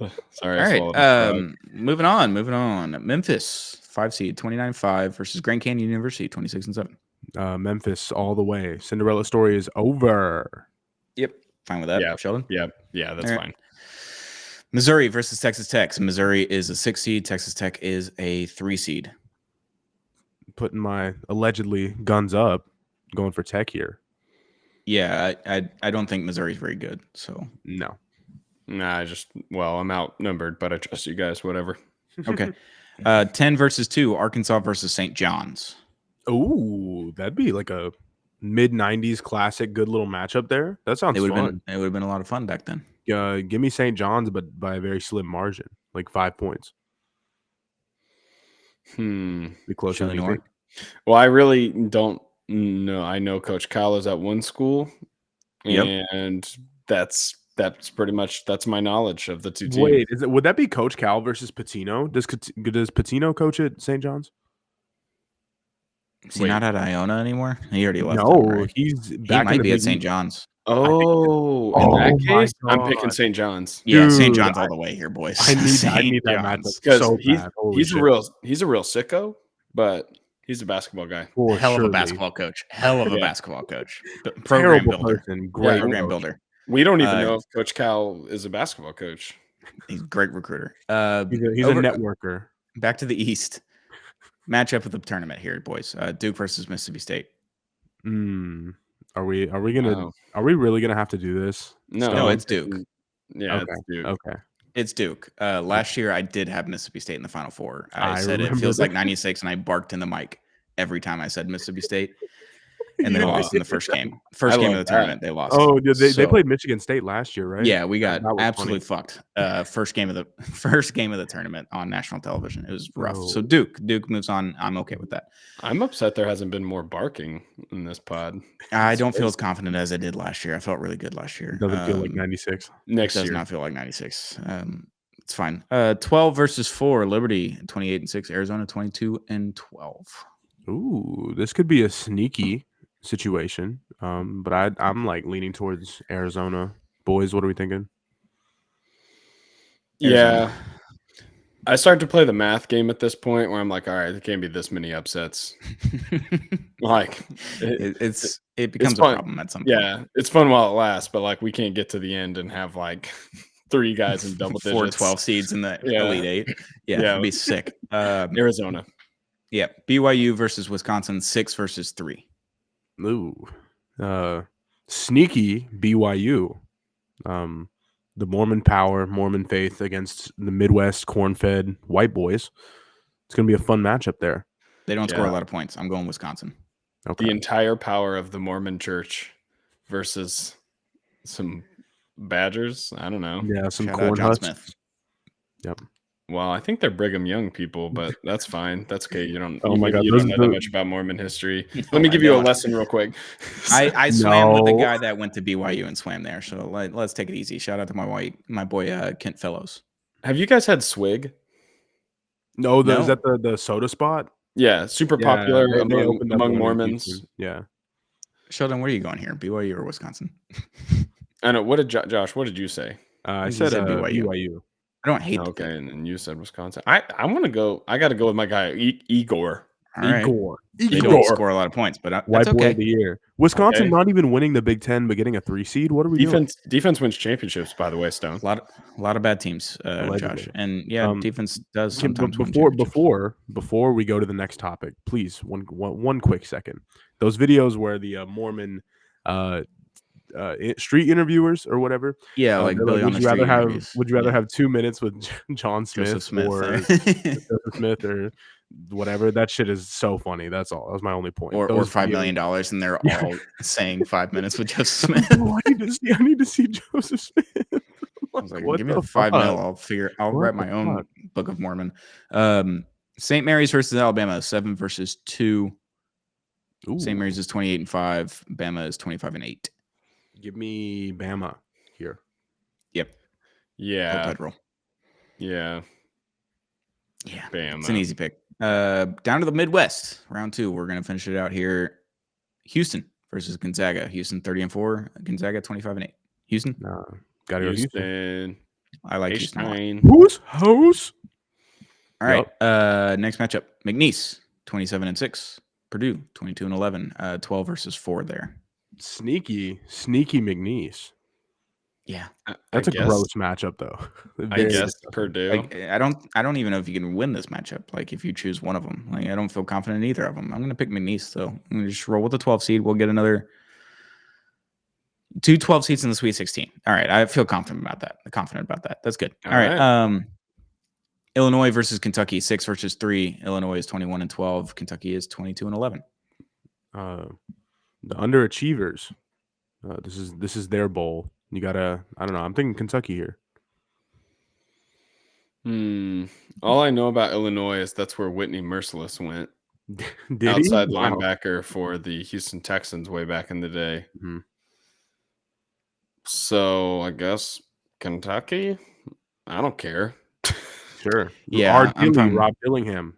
right? Sorry. All right. Moving on. Memphis, 5 seed, 29-5 versus Grand Canyon University, 26-7. Memphis all the way. Cinderella story is over. Yep. Fine with that. Yeah. Sheldon? Yeah, that's fine. Missouri versus Texas Tech. Missouri is a 6 seed. Texas Tech is a 3 seed. Putting my allegedly guns up, going for Tech here. Yeah, I don't think Missouri's very good. So no. Nah, I'm outnumbered, but I trust you guys. Whatever. Okay. 10 versus 2. Arkansas versus St. John's. Oh, that'd be like a mid-90s classic, good little matchup there. That sounds fun. It would have been a lot of fun back then. Give me St. John's, but by a very slim margin, like 5 points. Be closer than you think. Well, I really don't know. I know Coach Cal is at one school, and that's pretty much my knowledge of the two teams. Wait, would that be Coach Cal versus Patino? Does Patino coach at St. John's? Is he not at Iona anymore? He already left. No, right? He might be at St. John's. Oh, in that case, I'm picking St. John's. Yeah, St. John's all the way here, boys. I need that matchup because so he's a real sicko, but he's a basketball guy. Hell of a basketball coach. Basketball coach. Program builder. Great program builder. We don't even know if Coach Cal is a basketball coach. He's a great recruiter. He's a networker. Back to the East. Matchup of the tournament here, boys. Duke versus Mississippi State. Are we really gonna have to do this? No, it's Duke. Yeah, okay. It's Duke. Okay. It's Duke. Last year I did have Mississippi State in the Final Four. I said it feels like 96, and I barked in the mic every time I said Mississippi State. And they lost in the first game. First game of the tournament, they lost. Oh, they played Michigan State last year, right? Yeah, we got absolutely fucked. First game of the tournament on national television. It was rough. So Duke moves on. I'm okay with that. I'm upset there hasn't been more barking in this pod. I don't feel as confident as I did last year. I felt really good last year. Doesn't feel like 96. Next year does not feel like 96. It's fine. 12 versus 4. Liberty 28-6. Arizona 22-12. Ooh, this could be a sneaky situation, but I'm like leaning towards Arizona. Boys, what are we thinking? Yeah, I start to play the math game at this point where I'm like, all right, there can't be this many upsets. Like it becomes a problem at some point. Yeah, it's fun while it lasts, but like we can't get to the end and have like 3 guys in double digits, 12 seeds in the Elite 8. Yeah, it'd be sick. Arizona. Yeah, BYU versus Wisconsin, 6 versus 3. Ooh, sneaky BYU. The Mormon power, Mormon faith against the Midwest corn-fed white boys. It's gonna be a fun matchup there. They don't score a lot of points. I'm going Wisconsin. Okay. The entire power of the Mormon Church versus some Badgers. I don't know. Yeah, some corn husks. Smith. Yep. Well, I think they're Brigham Young people, but that's fine. That's okay. You don't. Oh my God, you don't know that much about Mormon history. Let me give you a lesson real quick. I swam with a guy that went to BYU and swam there, so let's take it easy. Shout out to my boy Kent Fellows. Have you guys had Swig? No, is that the soda spot? Yeah, super popular among Mormons. Yeah. Sheldon, where are you going here? BYU or Wisconsin? I know. What did Josh? What did you say? I said BYU. I don't hate. Okay, and you said Wisconsin. I want to go. I got to go with my guy Igor. Igor. They don't score a lot of points, but White that's boy okay. of the year. Wisconsin not even winning the Big Ten, but getting a 3 seed. What are we doing? Defense wins championships, by the way, Stone. A lot of bad teams, Josh, and defense does sometimes. Before we go to the next topic, please one quick second. Those videos where the Mormon street interviewers or whatever. Yeah, like Billy on the street interviews. Would you rather have 2 minutes with John Smith, or Joseph Smith or whatever? That shit is so funny. That's all. That was my only point. Or $5 million, and they're all saying 5 minutes with Joseph Smith. Oh, I need to see Joseph Smith. I was like, give me the $5 million. I'll write my own Book of Mormon. St. Mary's versus Alabama, 7 versus 2. Ooh. St. Mary's is 28-5. Bama is 25-8. Give me Bama here. Yep. Yeah. Pedro. Yeah. Yeah. Bama. It's an easy pick. Down to the Midwest, round 2. We're going to finish it out here. Houston versus Gonzaga. Houston 30-4. Gonzaga 25-8. Houston. Gotta go Houston. I like Houston a lot. Who's house? All right. Next matchup. McNeese 27-6. Purdue 22-11. 12 versus 4 there. Sneaky McNeese. Yeah. That's a gross matchup, though. I guess Purdue. Like, I don't even know if you can win this matchup. Like, if you choose one of them, like, I don't feel confident in either of them. I'm going to pick McNeese, so I'm going to just roll with the 12 seed. We'll get another 2 12 seeds in the Sweet 16. All right, I feel confident about that. That's good. All right. Illinois versus Kentucky, 6 versus 3. Illinois is 21-12. Kentucky is 22-11. The underachievers. This is their bowl. You gotta. I don't know. I'm thinking Kentucky here. All I know about Illinois is that's where Whitney Merciless went. Did outside he? linebacker for the Houston Texans way back in the day. Mm-hmm. So I guess Kentucky. I don't care. Sure. Yeah, Rob Dillingham.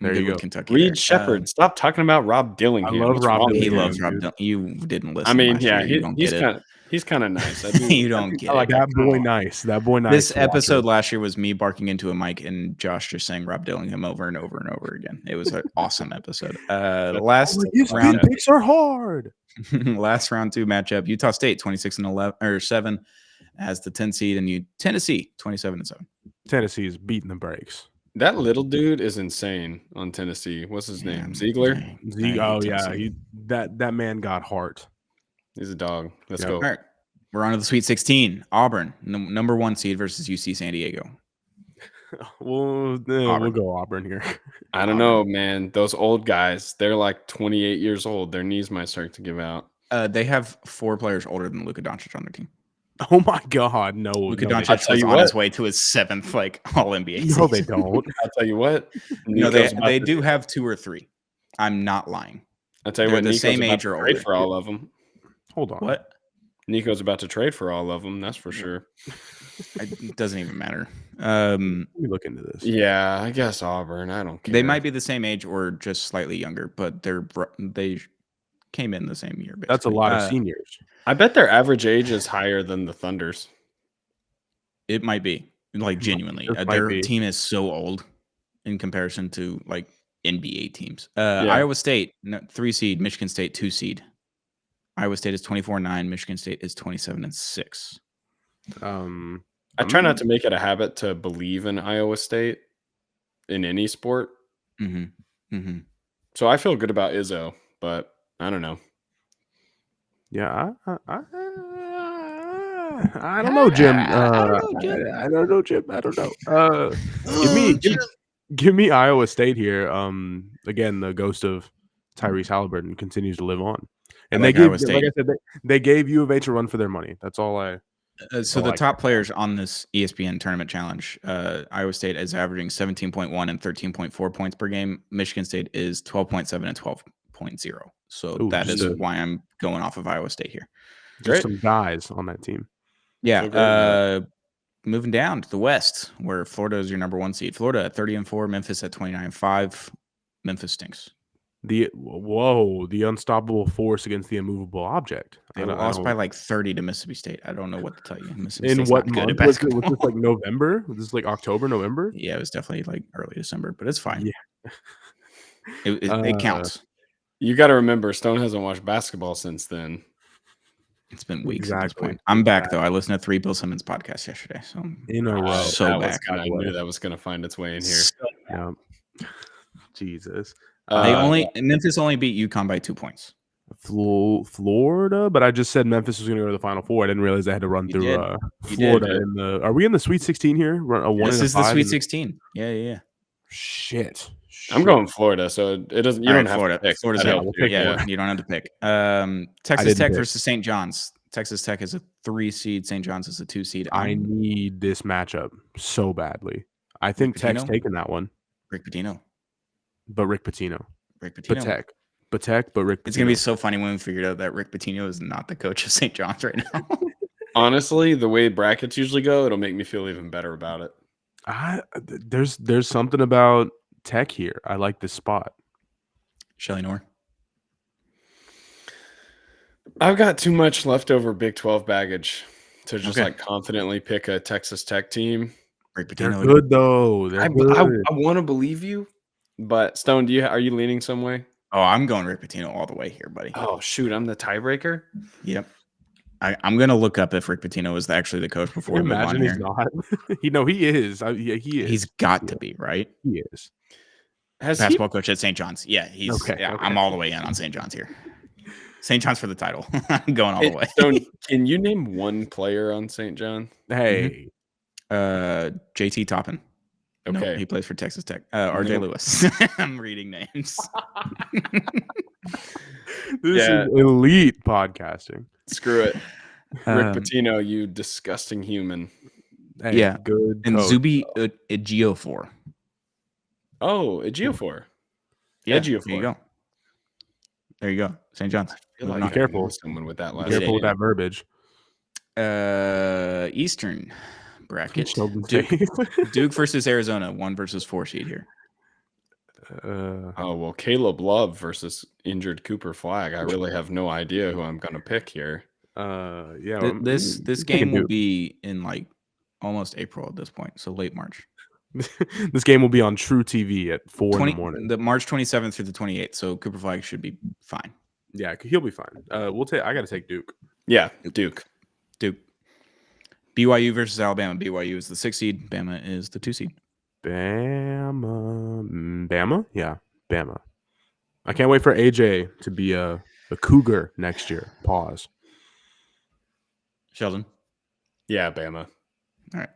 There you go. Kentucky. Reed Shepard. Stop talking about Rob Dillingham. I love Rob Dillingham. He loves Rob Dillingham. You didn't listen. I mean, yeah, he's kind of nice. You don't get it. That boy nice. That boy nice. This episode last year was me barking into a mic and Josh just saying Rob Dillingham over and over and over again. It was an awesome episode. Last round picks are hard. Last round 2 matchup: Utah State 26-7 as the 10 seed, and Tennessee 27-7. Tennessee is beating the brakes. That little dude is insane on Tennessee. What's his name? Ziegler? Oh, yeah. That man got heart. He's a dog. Let's go. All right. We're on to the Sweet 16. Auburn, number 1 seed versus UC San Diego. We'll go Auburn here. I don't know, man. Those old guys, they're like 28 years old. Their knees might start to give out. They have 4 players older than Luka Doncic on their team. Oh my God, no! Luka Doncic was on his way to his 7th All NBA season. No, they don't. I'll tell you what. No, they do have 2 or 3. I'm not lying. I'll tell you what. The Nico's same age or older for all of them. Hold on. What? Nico's about to trade for all of them. That's for sure. It doesn't even matter. Let me look into this. Yeah, I guess Auburn. I don't care. They might be the same age or just slightly younger, but they came in the same year. Basically. That's a lot of seniors. I bet their average age is higher than the Thunder's. It might be, like, genuinely. Their team is so old in comparison to like NBA teams. Iowa State 3 seed, Michigan State 2 seed. Iowa State is 24-9. Michigan State is 27-6. I try not to make it a habit to believe in Iowa State in any sport. Mm-hmm. Mm-hmm. So I feel good about Izzo, but I don't know. Yeah, I don't know, Jim. I don't know, Jim. I don't know. Give me Iowa State here. Again, the ghost of Tyrese Halliburton continues to live on, and like I said, they gave U of H a run for their money. That's all I. So the top players on this ESPN tournament challenge, Iowa State is averaging 17.1 and 13.4 points per game. Michigan State is 12.7 and 12.0. So that is why I'm going off of Iowa State here. There's some guys on that team. Yeah. Moving down to the West, where Florida is your number 1 seed. Florida at 30-4, Memphis at 29-5. Memphis stinks. The unstoppable force against the immovable object. They lost by like 30 to Mississippi State. I don't know what to tell you. Mississippi In State's what not good month? at basketball. Was this like November? Was this like October, November? Yeah, it was definitely like early December, but it's fine. Yeah. It counts. You got to remember, Stone hasn't watched basketball since then. It's been weeks at this point. I'm back, though. I listened to 3 Bill Simmons podcasts yesterday. So in a row. So back. I knew that was going to find its way in here. Yeah. Jesus. Memphis only beat UConn by 2 points. Florida, but I just said Memphis was going to go to the Final Four. I didn't realize I had to run through Florida. Are we in the Sweet 16 here? This is the Sweet 16. Yeah. Shit. I'm going Florida, so it doesn't. You don't have Florida. to pick. Florida's you don't have to pick. Texas Tech versus St. John's. Texas Tech is a 3 seed. St. John's is a 2 seed. I need this matchup so badly. I think Tech's taking that one. Rick Pitino. but Rick Pitino. Rick Pitino. Patek, but Rick Pitino. It's going to be so funny when we figured out that Rick Pitino is not the coach of St. John's right now. Honestly, the way brackets usually go, it'll make me feel even better about it. There's something about Tech here. I like this spot. Shelly Noor. I've got too much leftover Big 12 baggage to just like confidently pick a Texas Tech team. Rick Pitino. They're good though. I want to believe you, but Stone, are you leaning some way? Oh, I'm going Rick Pitino all the way here, buddy. Oh shoot, I'm the tiebreaker. Yep. I'm gonna look up if Rick Pitino is actually the coach before we move on imagine here. He's not. He is. He is. He's got to be, right? He is. Basketball coach at St. John's. Yeah, he's. Okay, yeah, okay. I'm all the way in on St. John's here. St. John's for the title. I'm going all the way. Stone, can you name one player on St. John? Hey, JT Toppin. Okay, No, he plays for Texas Tech. RJ Lewis. I'm reading names. This is elite podcasting. Screw it. Rick Pitino, you disgusting human. Hey, yeah, good. And coach. Zuby Ejiofor. Oh, Ejiofor. Yeah, Ejiofor. there you go. There you go. St. John's. Be careful. Someone with that last Be careful with that verbiage. Eastern bracket. Sheldon Duke versus Arizona, 1 versus 4 seed here. Oh well, Caleb Love versus injured Cooper Flagg. I really have no idea who I'm going to pick here. Yeah. This game will be in like almost April at this point, so late March. This game will be on True TV at 4 in the morning. The March 27th through the 28th, so Cooper Flagg should be fine. Yeah, he'll be fine. I got to take Duke. Yeah, Duke. BYU versus Alabama. BYU is the 6 seed. Bama is the 2 seed. Bama? Yeah, Bama. I can't wait for AJ to be a Cougar next year. Pause. Sheldon? Yeah, Bama. All right.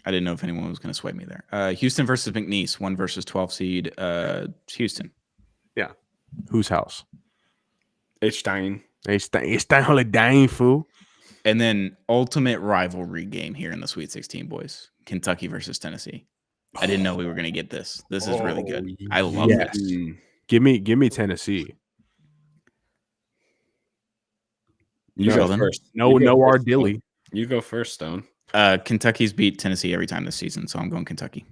I didn't know if anyone was going to sway me there. Houston versus McNeese, 1 versus 12 seed. Houston. Yeah. Whose house? H-Stein. H-Stein Holiday, fool. And then ultimate rivalry game here in the Sweet 16, boys. Kentucky versus Tennessee. I didn't know we were going to get this. This is really good. I love this. Give me Tennessee. You go first. No Ardilly. You go first, Stone. Kentucky's beat Tennessee every time this season, so I'm going Kentucky.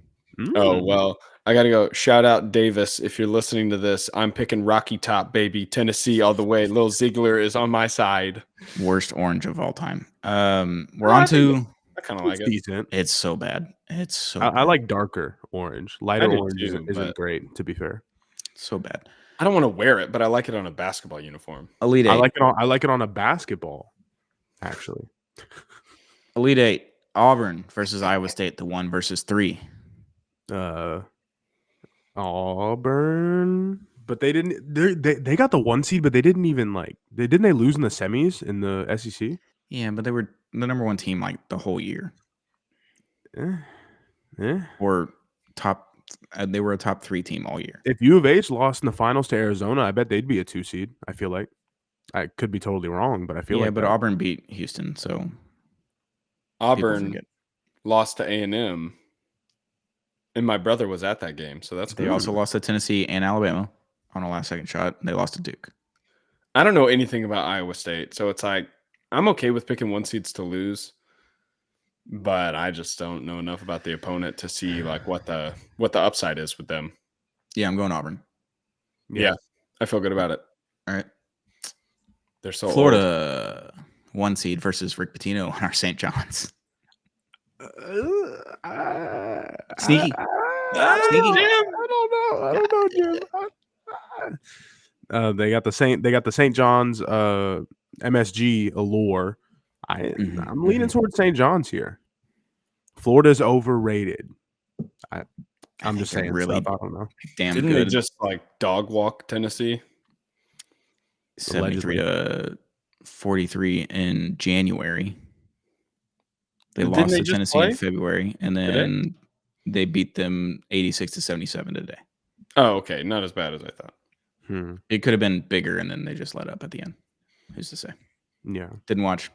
Oh, well, I got to go. Shout out Davis. If you're listening to this, I'm picking Rocky Top, baby. Tennessee all the way. Lil Ziegler is on my side. Worst orange of all time. We're on to... I kind of like it. Decent. It's so bad. It's so I like darker orange. Lighter orange isn't great, to be fair. So bad. I don't want to wear it, but I like it on a basketball uniform. Elite 8. I like it on a basketball, actually. Elite 8. Auburn versus Iowa State, the 1 versus 3. Auburn, but they didn't. They got the 1 seed, but they didn't even they lose in the semis in the SEC. Yeah, but they were the number 1 team like the whole year. Or top. They were a top 3 team all year. If U of H lost in the finals to Arizona, I bet they'd be a 2 seed. I feel like I could be totally wrong, but I feel like but Auburn beat Houston, so Auburn lost to A&M, and my brother was at that game, so that's. They also lost to Tennessee and Alabama on a last-second shot. They lost to Duke. I don't know anything about Iowa State, so it's like I'm okay with picking 1 seeds to lose, but I just don't know enough about the opponent to see like what the upside is with them. Yeah, I'm going Auburn. Yeah, I feel good about it. All right. They're so Florida old. 1 seed versus Rick Pitino on our St. John's. Sneaky. Sneaky. I don't know, Jim. They got the St. John's MSG allure. I'm leaning towards St. John's here. Florida's overrated. I'm just saying really stuff. I don't know. Damn Didn't good. they just like dog walk Tennessee? 73 to 43 in January. They Didn't lost they to just Tennessee play? in February, and then they beat them 86 to 77 today. Oh, okay. Not as bad as I thought. It could have been bigger, and then they just let up at the end. Who's to say? Yeah. Didn't watch.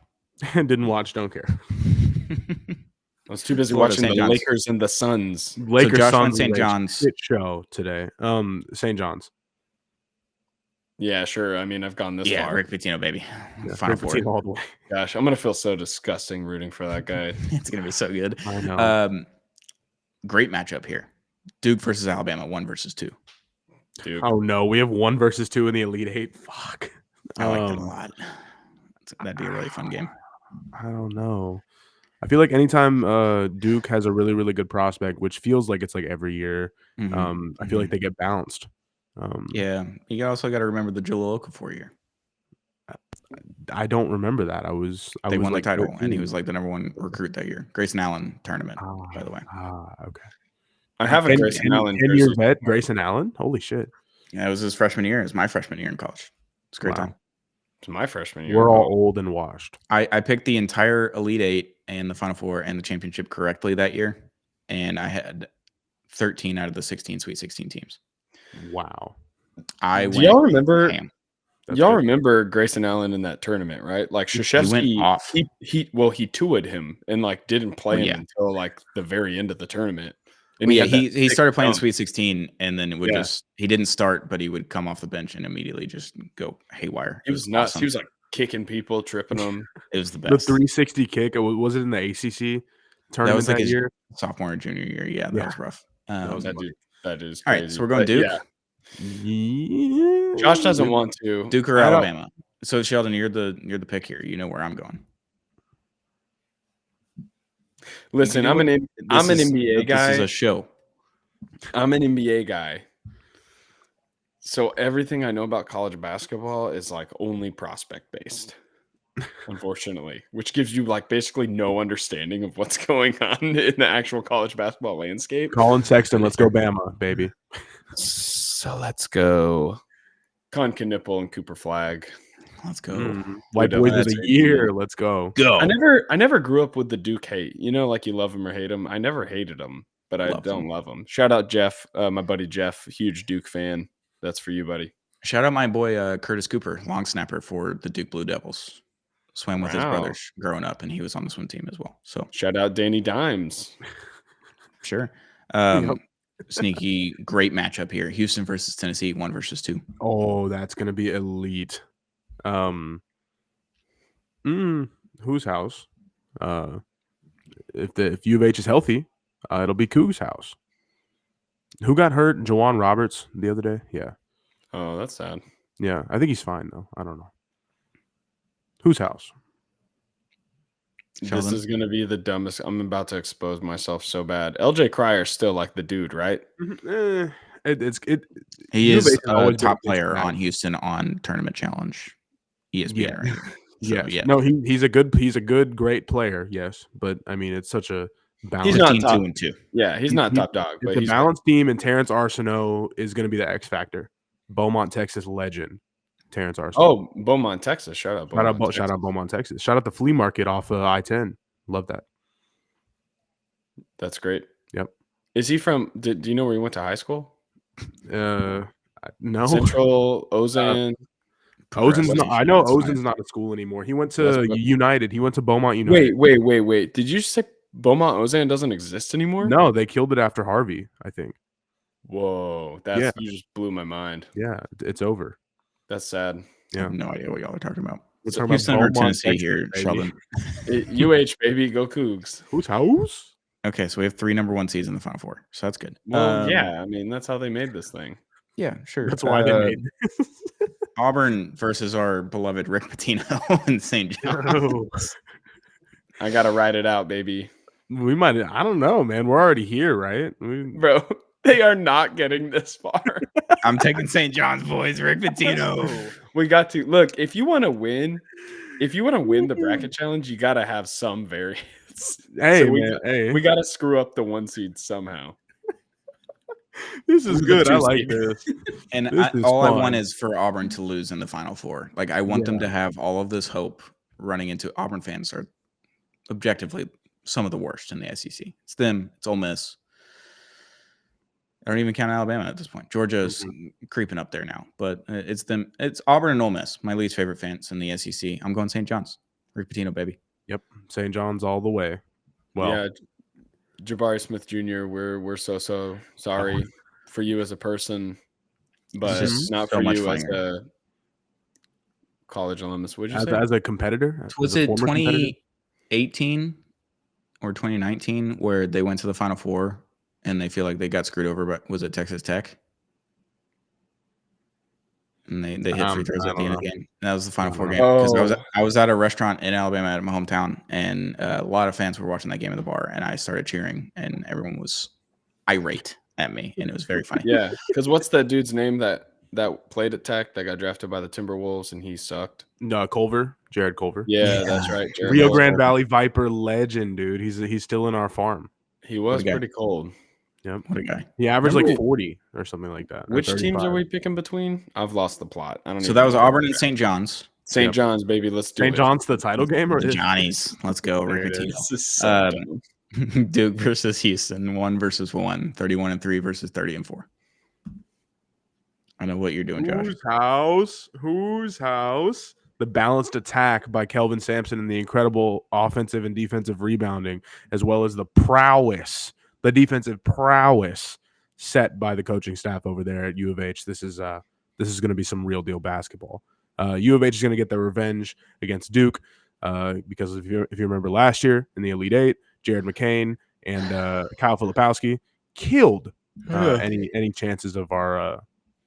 Didn't watch, don't care. I was too busy Florida, watching St. the John's. Lakers and the Suns. Lakers Josh Suns went St. was a John's. shit show today. St. John's. Yeah, sure. I mean, I've gone this Yeah, far. Rick Pitino, baby. Yeah, Final Rick Four. Pitino all the way. Gosh, I'm gonna feel so disgusting rooting for that guy. It's gonna be so good. I know. Great matchup here. Duke versus Alabama, 1 versus 2. Duke. Oh no, we have 1 versus 2 in the Elite Eight. Fuck. I like that a lot. That'd be a really fun game. I don't know. I feel like anytime Duke has a really, really good prospect, which feels like it's like every year, I feel like they get bounced. Yeah, you also got to remember the Jalil Okafor year. I don't remember that. They won like the title, 13. and he was like the #1 recruit that year. Grayson Allen tournament, by the way. Okay. I have a Grayson Allen 10 years jersey. vet, Grayson Allen. Holy shit. Yeah, it was his freshman year. It was my freshman year in college. It's a great time. It's my freshman year. We're all old and washed. I picked the entire Elite Eight and the Final Four and the championship correctly that year, and I had 13 out of the 16 Sweet 16 teams. Wow. Do y'all remember? ham. Y'all remember Grayson Allen in that tournament, right? Like Krzyzewski, he went off. He two-would him and like didn't play him until like the very end of the tournament. And he started playing the Sweet 16, and then it would he didn't start, but he would come off the bench and immediately just go haywire. It was nuts. Awesome. He was like kicking people, tripping them. It was the best. The 360 kick. Was it in the ACC tournament that was like that year? Sophomore and junior year. Yeah, that was rough. That is crazy. All right, so we're going Duke. Yeah. Josh doesn't want to. Duke or Alabama. So Sheldon, you're the pick here. You know where I'm going. Listen, I'm an NBA guy. This is a show. I'm an NBA guy. So everything I know about college basketball is like only prospect based, unfortunately, which gives you like basically no understanding of what's going on in the actual college basketball landscape. Colin Sexton, let's go Bama, baby. So let's go Con Knipple and Cooper Flag. Let's go. White boys of the year. Let's go. I never grew up with the Duke hate. You know, like you love them or hate them. I never hated them, but I don't love them. Shout out Jeff, my buddy Jeff, huge Duke fan. That's for you, buddy. Shout out my boy Curtis Cooper, long snapper for the Duke Blue Devils. Swam with his brothers growing up, and he was on the swim team as well. So shout out Danny Dimes. Sure. Sneaky, great matchup here. Houston versus Tennessee, 1 versus 2. Oh, that's gonna be elite. Whose house? If U of H is healthy, it'll be Coug's house. Who got hurt? Jawan Roberts the other day. Yeah. Oh, that's sad. Yeah, I think he's fine though. I don't know. Whose house? Sheldon? This is gonna be the dumbest. I'm about to expose myself so bad. LJ Cryer's still like the dude, right? He is a top player on Houston on Tournament Challenge. ESPN. Right? So, yeah. No, he's a good, great player. Yes, but I mean, it's such a balanced. He's not 2-2. Yeah, he's not top dog. But he's a balanced team, and Terrence Arsenault is going to be the X factor. Beaumont, Texas legend, Terrence Arsenault. Oh, Beaumont, Texas. Shout out Beaumont, Texas. Shout out the flea market off I-10. Love that. That's great. Yep. Is he from? Do you know where he went to high school? No. Central Ozan. Ozen's not. I know Ozen's not at school anymore. He went to United. He went to Beaumont United. Wait. Did you say Beaumont Ozan doesn't exist anymore? No, they killed it after Harvey, I think. Whoa, you just blew my mind. Yeah, it's over. That's sad. Yeah, I have no idea what y'all are talking about. We're talking Houston about or Tennessee here, Sheldon. UH baby, go Cougs. Whose house? Okay, so we have 3 #1 seeds in the Final Four, so that's good. Well, yeah, I mean that's how they made this thing. Yeah, sure. That's why they made this. Auburn versus our beloved Rick Pitino and St. John's. I gotta ride it out, baby. We might. I don't know, man. We're already here, right? Bro, they are not getting this far. I'm taking St. John's, boys. Rick Pitino. We got to look. If you want to win the bracket challenge, you gotta have some variance. Hey, so we gotta screw up the 1 seed somehow. This is good. I like this. And all I want is for Auburn to lose in the Final Four. Like, I want them to have all of this hope running into. Auburn fans are objectively some of the worst in the SEC. It's them. It's Ole Miss. I don't even count Alabama at this point. Georgia's creeping up there now. But it's them. It's Auburn and Ole Miss, my least favorite fans in the SEC. I'm going St. John's. Rick Pitino, baby. Yep. St. John's all the way. Well, yeah, Jabari Smith Jr., we're so sorry for you as a person, but just not so for much you as funnier. a college alumnus. What'd you say? As a competitor, Was as a it former competitor? 2018 or 2019 where they went to the Final Four and they feel like they got screwed over? But was it Texas Tech? And they hit free throws I at the don't end of know. the game. That was the Final I Four don't game because Oh, I was at a restaurant in Alabama at my hometown, and a lot of fans were watching that game at the bar, and I started cheering, and everyone was irate at me, and it was very funny. yeah. Because what's that dude's name that played at Tech that got drafted by the Timberwolves and he sucked? No, Jared Culver. Yeah, that's right. Jared Rio Culver. Grande Valley Viper legend, dude. He's still in our farm. He was What a guy. pretty cold. Yep. What a guy. He averaged Remember like 40 or something like that. or Which teams are 35. we picking between? I've lost the plot. I don't So even that was know. Auburn and St. John's. St. Yep. John's, baby. Let's do St. it. John's the title game, or The Johnnies. Let's go, There Rick it is. Pitino. This is so dumb. Duke versus Houston, 1-1, 31-3 versus 30-4. I know what you're doing, Josh. Whose house? The balanced attack by Kelvin Sampson and the incredible offensive and defensive rebounding, as well as the defensive prowess set by the coaching staff over there at U of H. This is going to be some real deal basketball. U of H is going to get their revenge against Duke because if you remember last year in the Elite Eight, Jared McCain and Kyle Filipowski killed any chances of our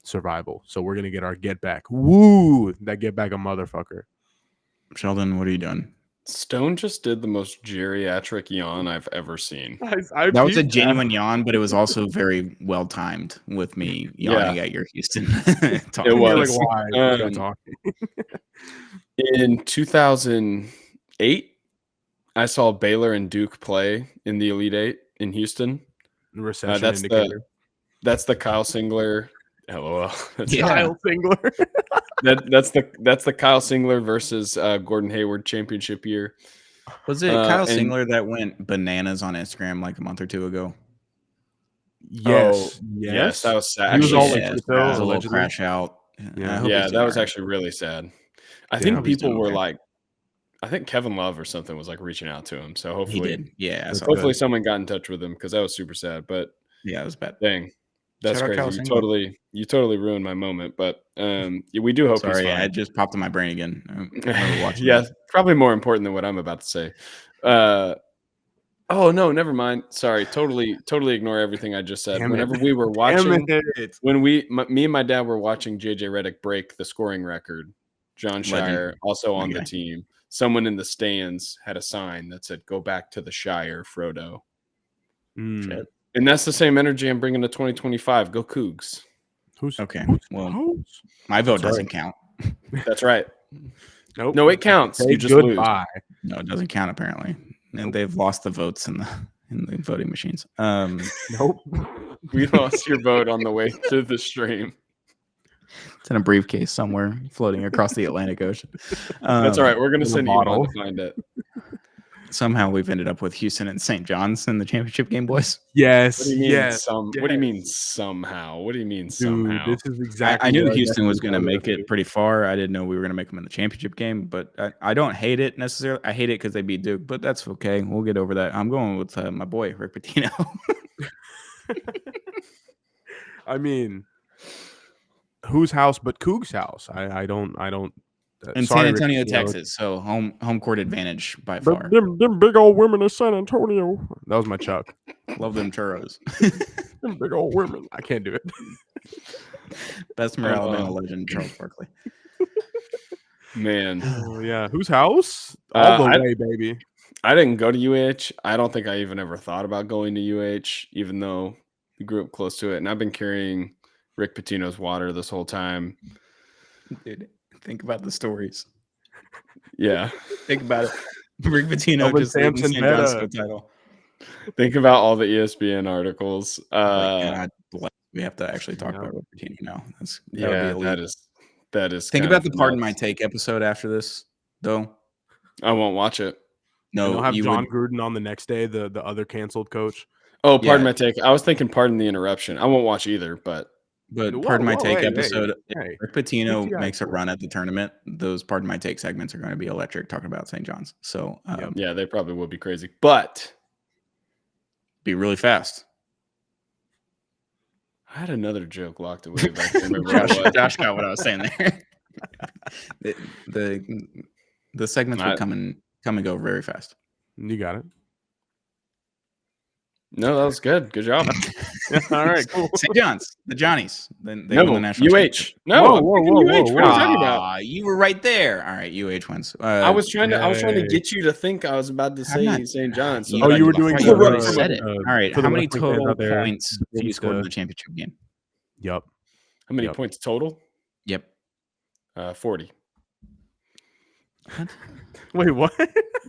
survival. So we're gonna get our get back. Woo! That get back a motherfucker. Sheldon, what are you doing? Stone just did the most geriatric yawn I've ever seen. I That was a peeped genuine yawn, but it was also very well timed with me yawning at your Houston. talk. It You're was. like, why? You're talking. In 2008, I saw Baylor and Duke play in the Elite Eight in Houston. Recession That's indicator. the Kyle Singler. LOL. That's Yeah. Kyle Singler. that's the Kyle Singler versus Gordon Hayward championship year. Was it Kyle and- Singler that went bananas on Instagram like a month or two ago? Yes. Yes, that was sad. He was Actually, all like, Yeah, crypto, it was a little allegedly. crash out. Yeah. I hope Yeah, he's that doing was all right. actually really sad. I Yeah, think hope he's people doing were okay. like, I think Kevin Love or something was like reaching out to him. So He hopefully, did. Yeah, I That's saw good. hopefully that. someone got in touch with him because that was super sad. But Yeah, it was bad. dang, that's Shout out Kyle crazy. Singler. You totally ruined my moment. But we do hope Sorry, he's fine. it just popped in my brain again. I remember watching Yeah, that. probably more important than what I'm about to say. Oh no, never mind. Sorry, totally ignore everything I just said. Damn it. Whenever we were watching, Damn it. when me and my dad were watching JJ Redick break the scoring record, John Shire also on the Okay. team. Someone in the stands had a sign that said, "Go back to the Shire, Frodo." Mm. And that's the same energy I'm bringing to 2025. Go Cougs. Who's Okay, well, house? my vote Sorry. doesn't count. That's right. Nope. No, it counts. Say You just lose. goodbye. No, it doesn't count apparently, and they've lost the votes in the voting machines. Nope. We lost your vote on the way to the stream. It's in a briefcase somewhere floating across the Atlantic Ocean. That's all right. We're going to in a send Elon bottle. to find it. Somehow we've ended up with Houston and St. John's in the championship game, boys. Yes. What do you mean yes. What do you mean somehow? What do you mean Dude, somehow? this is exactly I knew what Houston was definitely going to make wanted it pretty far. I didn't know we were going to make them in the championship game, but I don't hate it necessarily. I hate it because they beat Duke, but that's okay. We'll get over that. I'm going with my boy Rick Pitino. I mean, whose house but Coog's house? I don't. in sorry, San Rick Antonio, Pitino. Texas, so home court advantage by But far. them big old women in San Antonio. That was my Chuck. Love them churros. Them big old women. I can't do it. Bessemer, Alabama legend Charles Barkley. Man, Oh yeah, whose house? All the way, baby. I didn't go to UH. I don't think I even ever thought about going to UH, even though we grew up close to it. And I've been carrying Rick Pitino's water this whole time. Dude, think about the stories. Yeah. Think about it. Rick Pitino Kelvin just leading Sampson St. John's to meta. a title. Think about all the ESPN articles. God bless. We have to actually talk Yeah. about Rick Pitino now. That would Yeah, be that elite. is. Think kind about of the Pardon My nuts. Take episode after this, though. I won't watch it. And they'll No, have you John would. Gruden on the next day, the other canceled coach. Oh, pardon Yeah. my take. I was thinking pardon the interruption. I won't watch either, but But Whoa, Pardon My whoa, Take hey, episode, hey. if Rick Pitino PTI makes a cool. run at the tournament, those Pardon My Take segments are going to be electric talking about St. John's. So yeah, they probably will be crazy. But be really fast. I had another joke locked away, but I can't remember what it was. Josh got what I was saying there. the segments would come and go very fast. You got it. No, that was good. Good job. All right, cool. St. John's, the Johnnies. Then they won the national championship. No, Whoa. What are you talking about? You were right there. All right, UH wins. I was trying to get you to think I was about to say St. John's. So you were doing you already said it. All right, how many Wrestling fans total out there, points did you score in the championship game? Yep. How many points total? Yep. 40. Wait, what?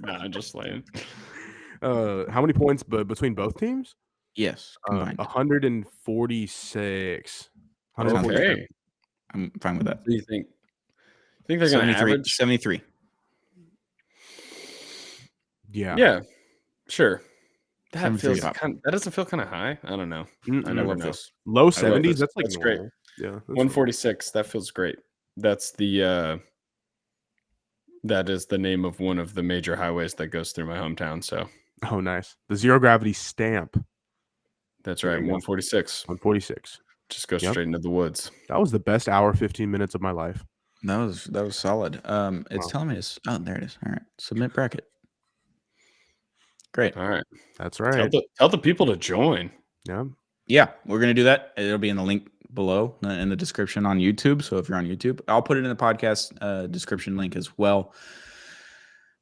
No, I'm just saying. How many points between both teams? Yes, combined. 146. Okay. I'm fine with that. What do you think? Think they're going to average 73. Yeah. Yeah, sure. That 73 feels that doesn't feel kind of high. I don't know. I never know. Low 70s. That's like that's great. Yeah, 146. That feels great. That's the that is the name of one of the major highways that goes through my hometown. So. Oh, nice. The zero gravity stamp. That's right. 146. 146. Just go straight into the woods. That was the best hour 15 minutes of my life. That was solid. It's telling me there it is. All right. Submit bracket. Great. All right. That's right. Tell the people to join. Yeah. Yeah, we're gonna do that. It'll be in the link below in the description on YouTube. So if you're on YouTube, I'll put it in the podcast description link as well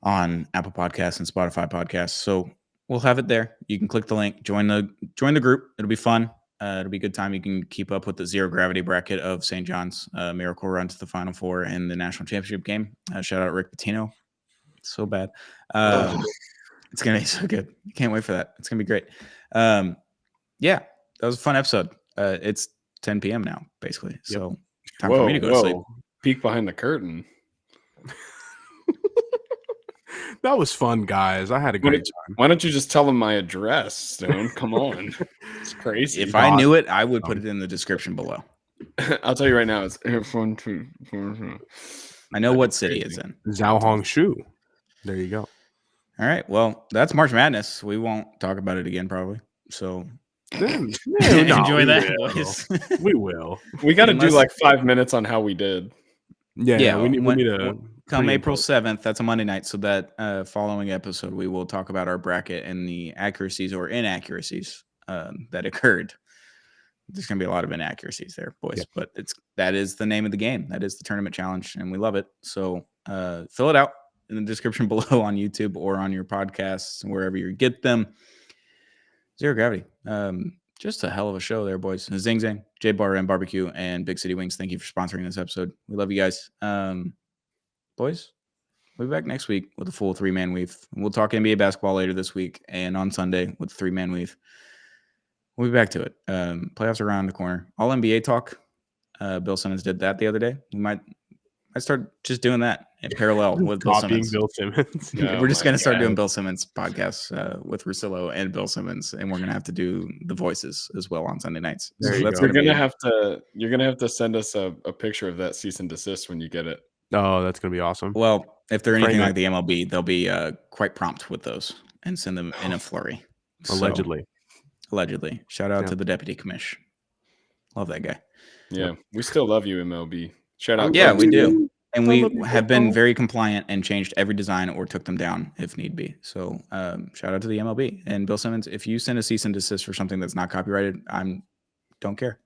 on Apple Podcasts and Spotify Podcasts. So we'll have it there. You can click the link, join the group. It'll be fun. It'll be a good time. You can keep up with the zero gravity bracket of St. John's miracle run to the Final Four and the national championship game. Shout out Rick Pitino. So bad. It's gonna be so good. Can't wait for that. It's gonna be great. Yeah, that was a fun episode. It's 10 p.m. now, basically. So time for me to go to sleep. Peek behind the curtain. That was fun, guys. I had a great time. Why don't you just tell them my address, Stone? Come on. It's crazy. If I knew it, I would put it in the description below. I'll tell you right now. It's I know what city it's in. Zhao Shu. There you go. All right. Well, that's March Madness. We won't talk about it again, probably. So enjoy that. Boys. We will. We got to do like 5 minutes on how we did. Yeah. We need to come April 7th. That's a Monday night. So that following episode, we will talk about our bracket and the accuracies or inaccuracies that occurred. There's going to be a lot of inaccuracies there, boys. But that is the name of the game. That is the tournament challenge, and we love it. So fill it out in the description below on YouTube or on your podcasts, wherever you get them. Zero Gravity. Just a hell of a show there, boys. Zing Zang, J Bar and Barbecue, and Big City Wings. Thank you for sponsoring this episode. We love you guys. Boys, we'll be back next week with a full 3-man weave. We'll talk NBA basketball later this week and on Sunday with 3-man weave. We'll be back to it. Playoffs are around the corner. All NBA talk. Bill Simmons did that the other day. We might start just doing that in parallel with Bill Simmons. We're just going to start doing Bill Simmons podcasts with Russillo and Bill Simmons, and we're going to have to do the voices as well on Sunday nights. So you're going to have to send us a picture of that cease and desist when you get it. Oh, that's going to be awesome. Well, if they're anything like the MLB, they'll be quite prompt with those and send them in a flurry. Allegedly. Shout out to the deputy commish. Love that guy. Yeah, we still love you, MLB. Shout out. Yeah, we do. And we have been very compliant and changed every design or took them down if need be. So shout out to the MLB. And Bill Simmons, if you send a cease and desist for something that's not copyrighted, don't care.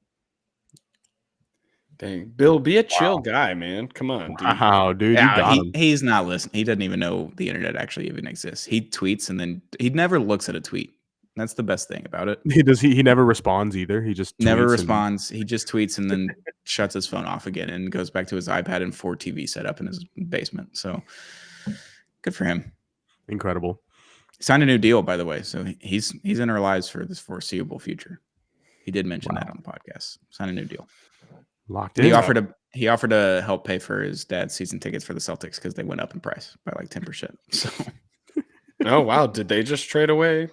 Dang, Bill, be a chill guy, man. Come on, dude. Wow, dude, you got him. He's not listening. He doesn't even know the internet actually even exists. He tweets and then he never looks at a tweet. That's the best thing about it. He never responds either. He just never responds. He just tweets and then shuts his phone off again and goes back to his iPad and 4 TV set up in his basement. So good for him. Incredible. Signed a new deal, by the way. So he's in our lives for this foreseeable future. He did mention that on the podcast. Signed a new deal. Locked in. He offered to help pay for his dad's season tickets for the Celtics because they went up in price by like 10%. So oh wow, did they just trade away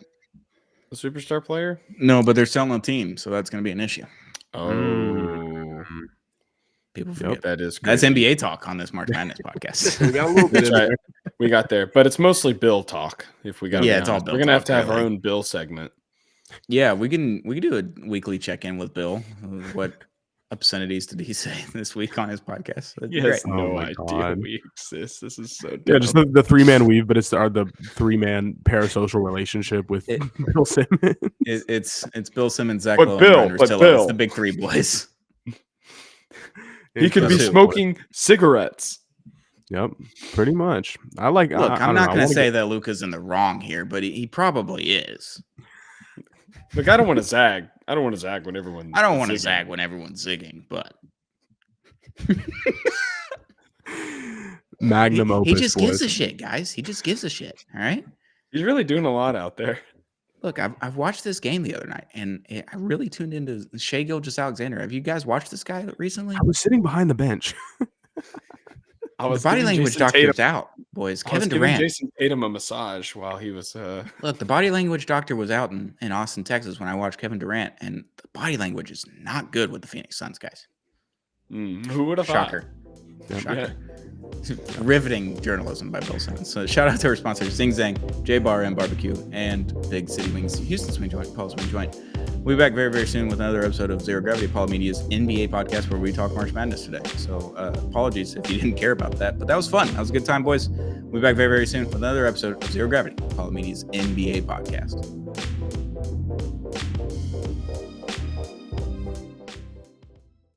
a superstar player? No, but they're selling a team, so that's going to be an issue. Oh, people forget that is crazy. That's NBA talk on this March Madness podcast. We got a little bit. Right. We got there, but it's mostly Bill talk. If we got, it's all Bill. We're gonna have to have our own Bill segment. Yeah, we can do a weekly check-in with Bill. What obscenities did he say this week on his podcast? That'd be He has great. Oh no my idea God. we exist. This is so dumb. Yeah, just the 3-man weave, but it's the 3-man parasocial relationship with Bill Simmons. It's Bill Simmons, Zach But Lowe, Bill, and Brian but Rustillo. Bill. It's the big three boys. He could be Incredible. smoking cigarettes. Yep, pretty much. I like. Look, I I'm don't not know. going to say that Luca's in the wrong here, but he probably is. Look, I don't want to zag. I don't want to zag when everyone. I don't want to zigging. zag when everyone's zigging, but Magnum opus. he just gives boys. a shit, guys. He just gives a shit. All right. He's really doing a lot out there. Look, I've watched this game the other night, and I really tuned into Shea Gilgeous-Alexander. Have you guys watched this guy recently? I was sitting behind the bench. The body language doctor's out, boys. Kevin Durant. Jason Tatum a massage while he was. Look, the body language doctor was out in Austin, Texas when I watched Kevin Durant, and the body language is not good with the Phoenix Suns, guys. Who would have Shocker. Yep. Shocker. Riveting journalism by Bill Simmons. So shout out to our sponsors, Zing Zang, J Bar and Barbecue, and Big City Wings, Houston Swing Joint, Paul's Swing Joint. We'll be back very, very soon with another episode of Zero Gravity, Apollo Media's NBA podcast, where we talk March Madness today. So apologies if you didn't care about that, but that was fun. That was a good time, boys. We'll be back very, very soon with another episode of Zero Gravity, Apollo Media's NBA podcast.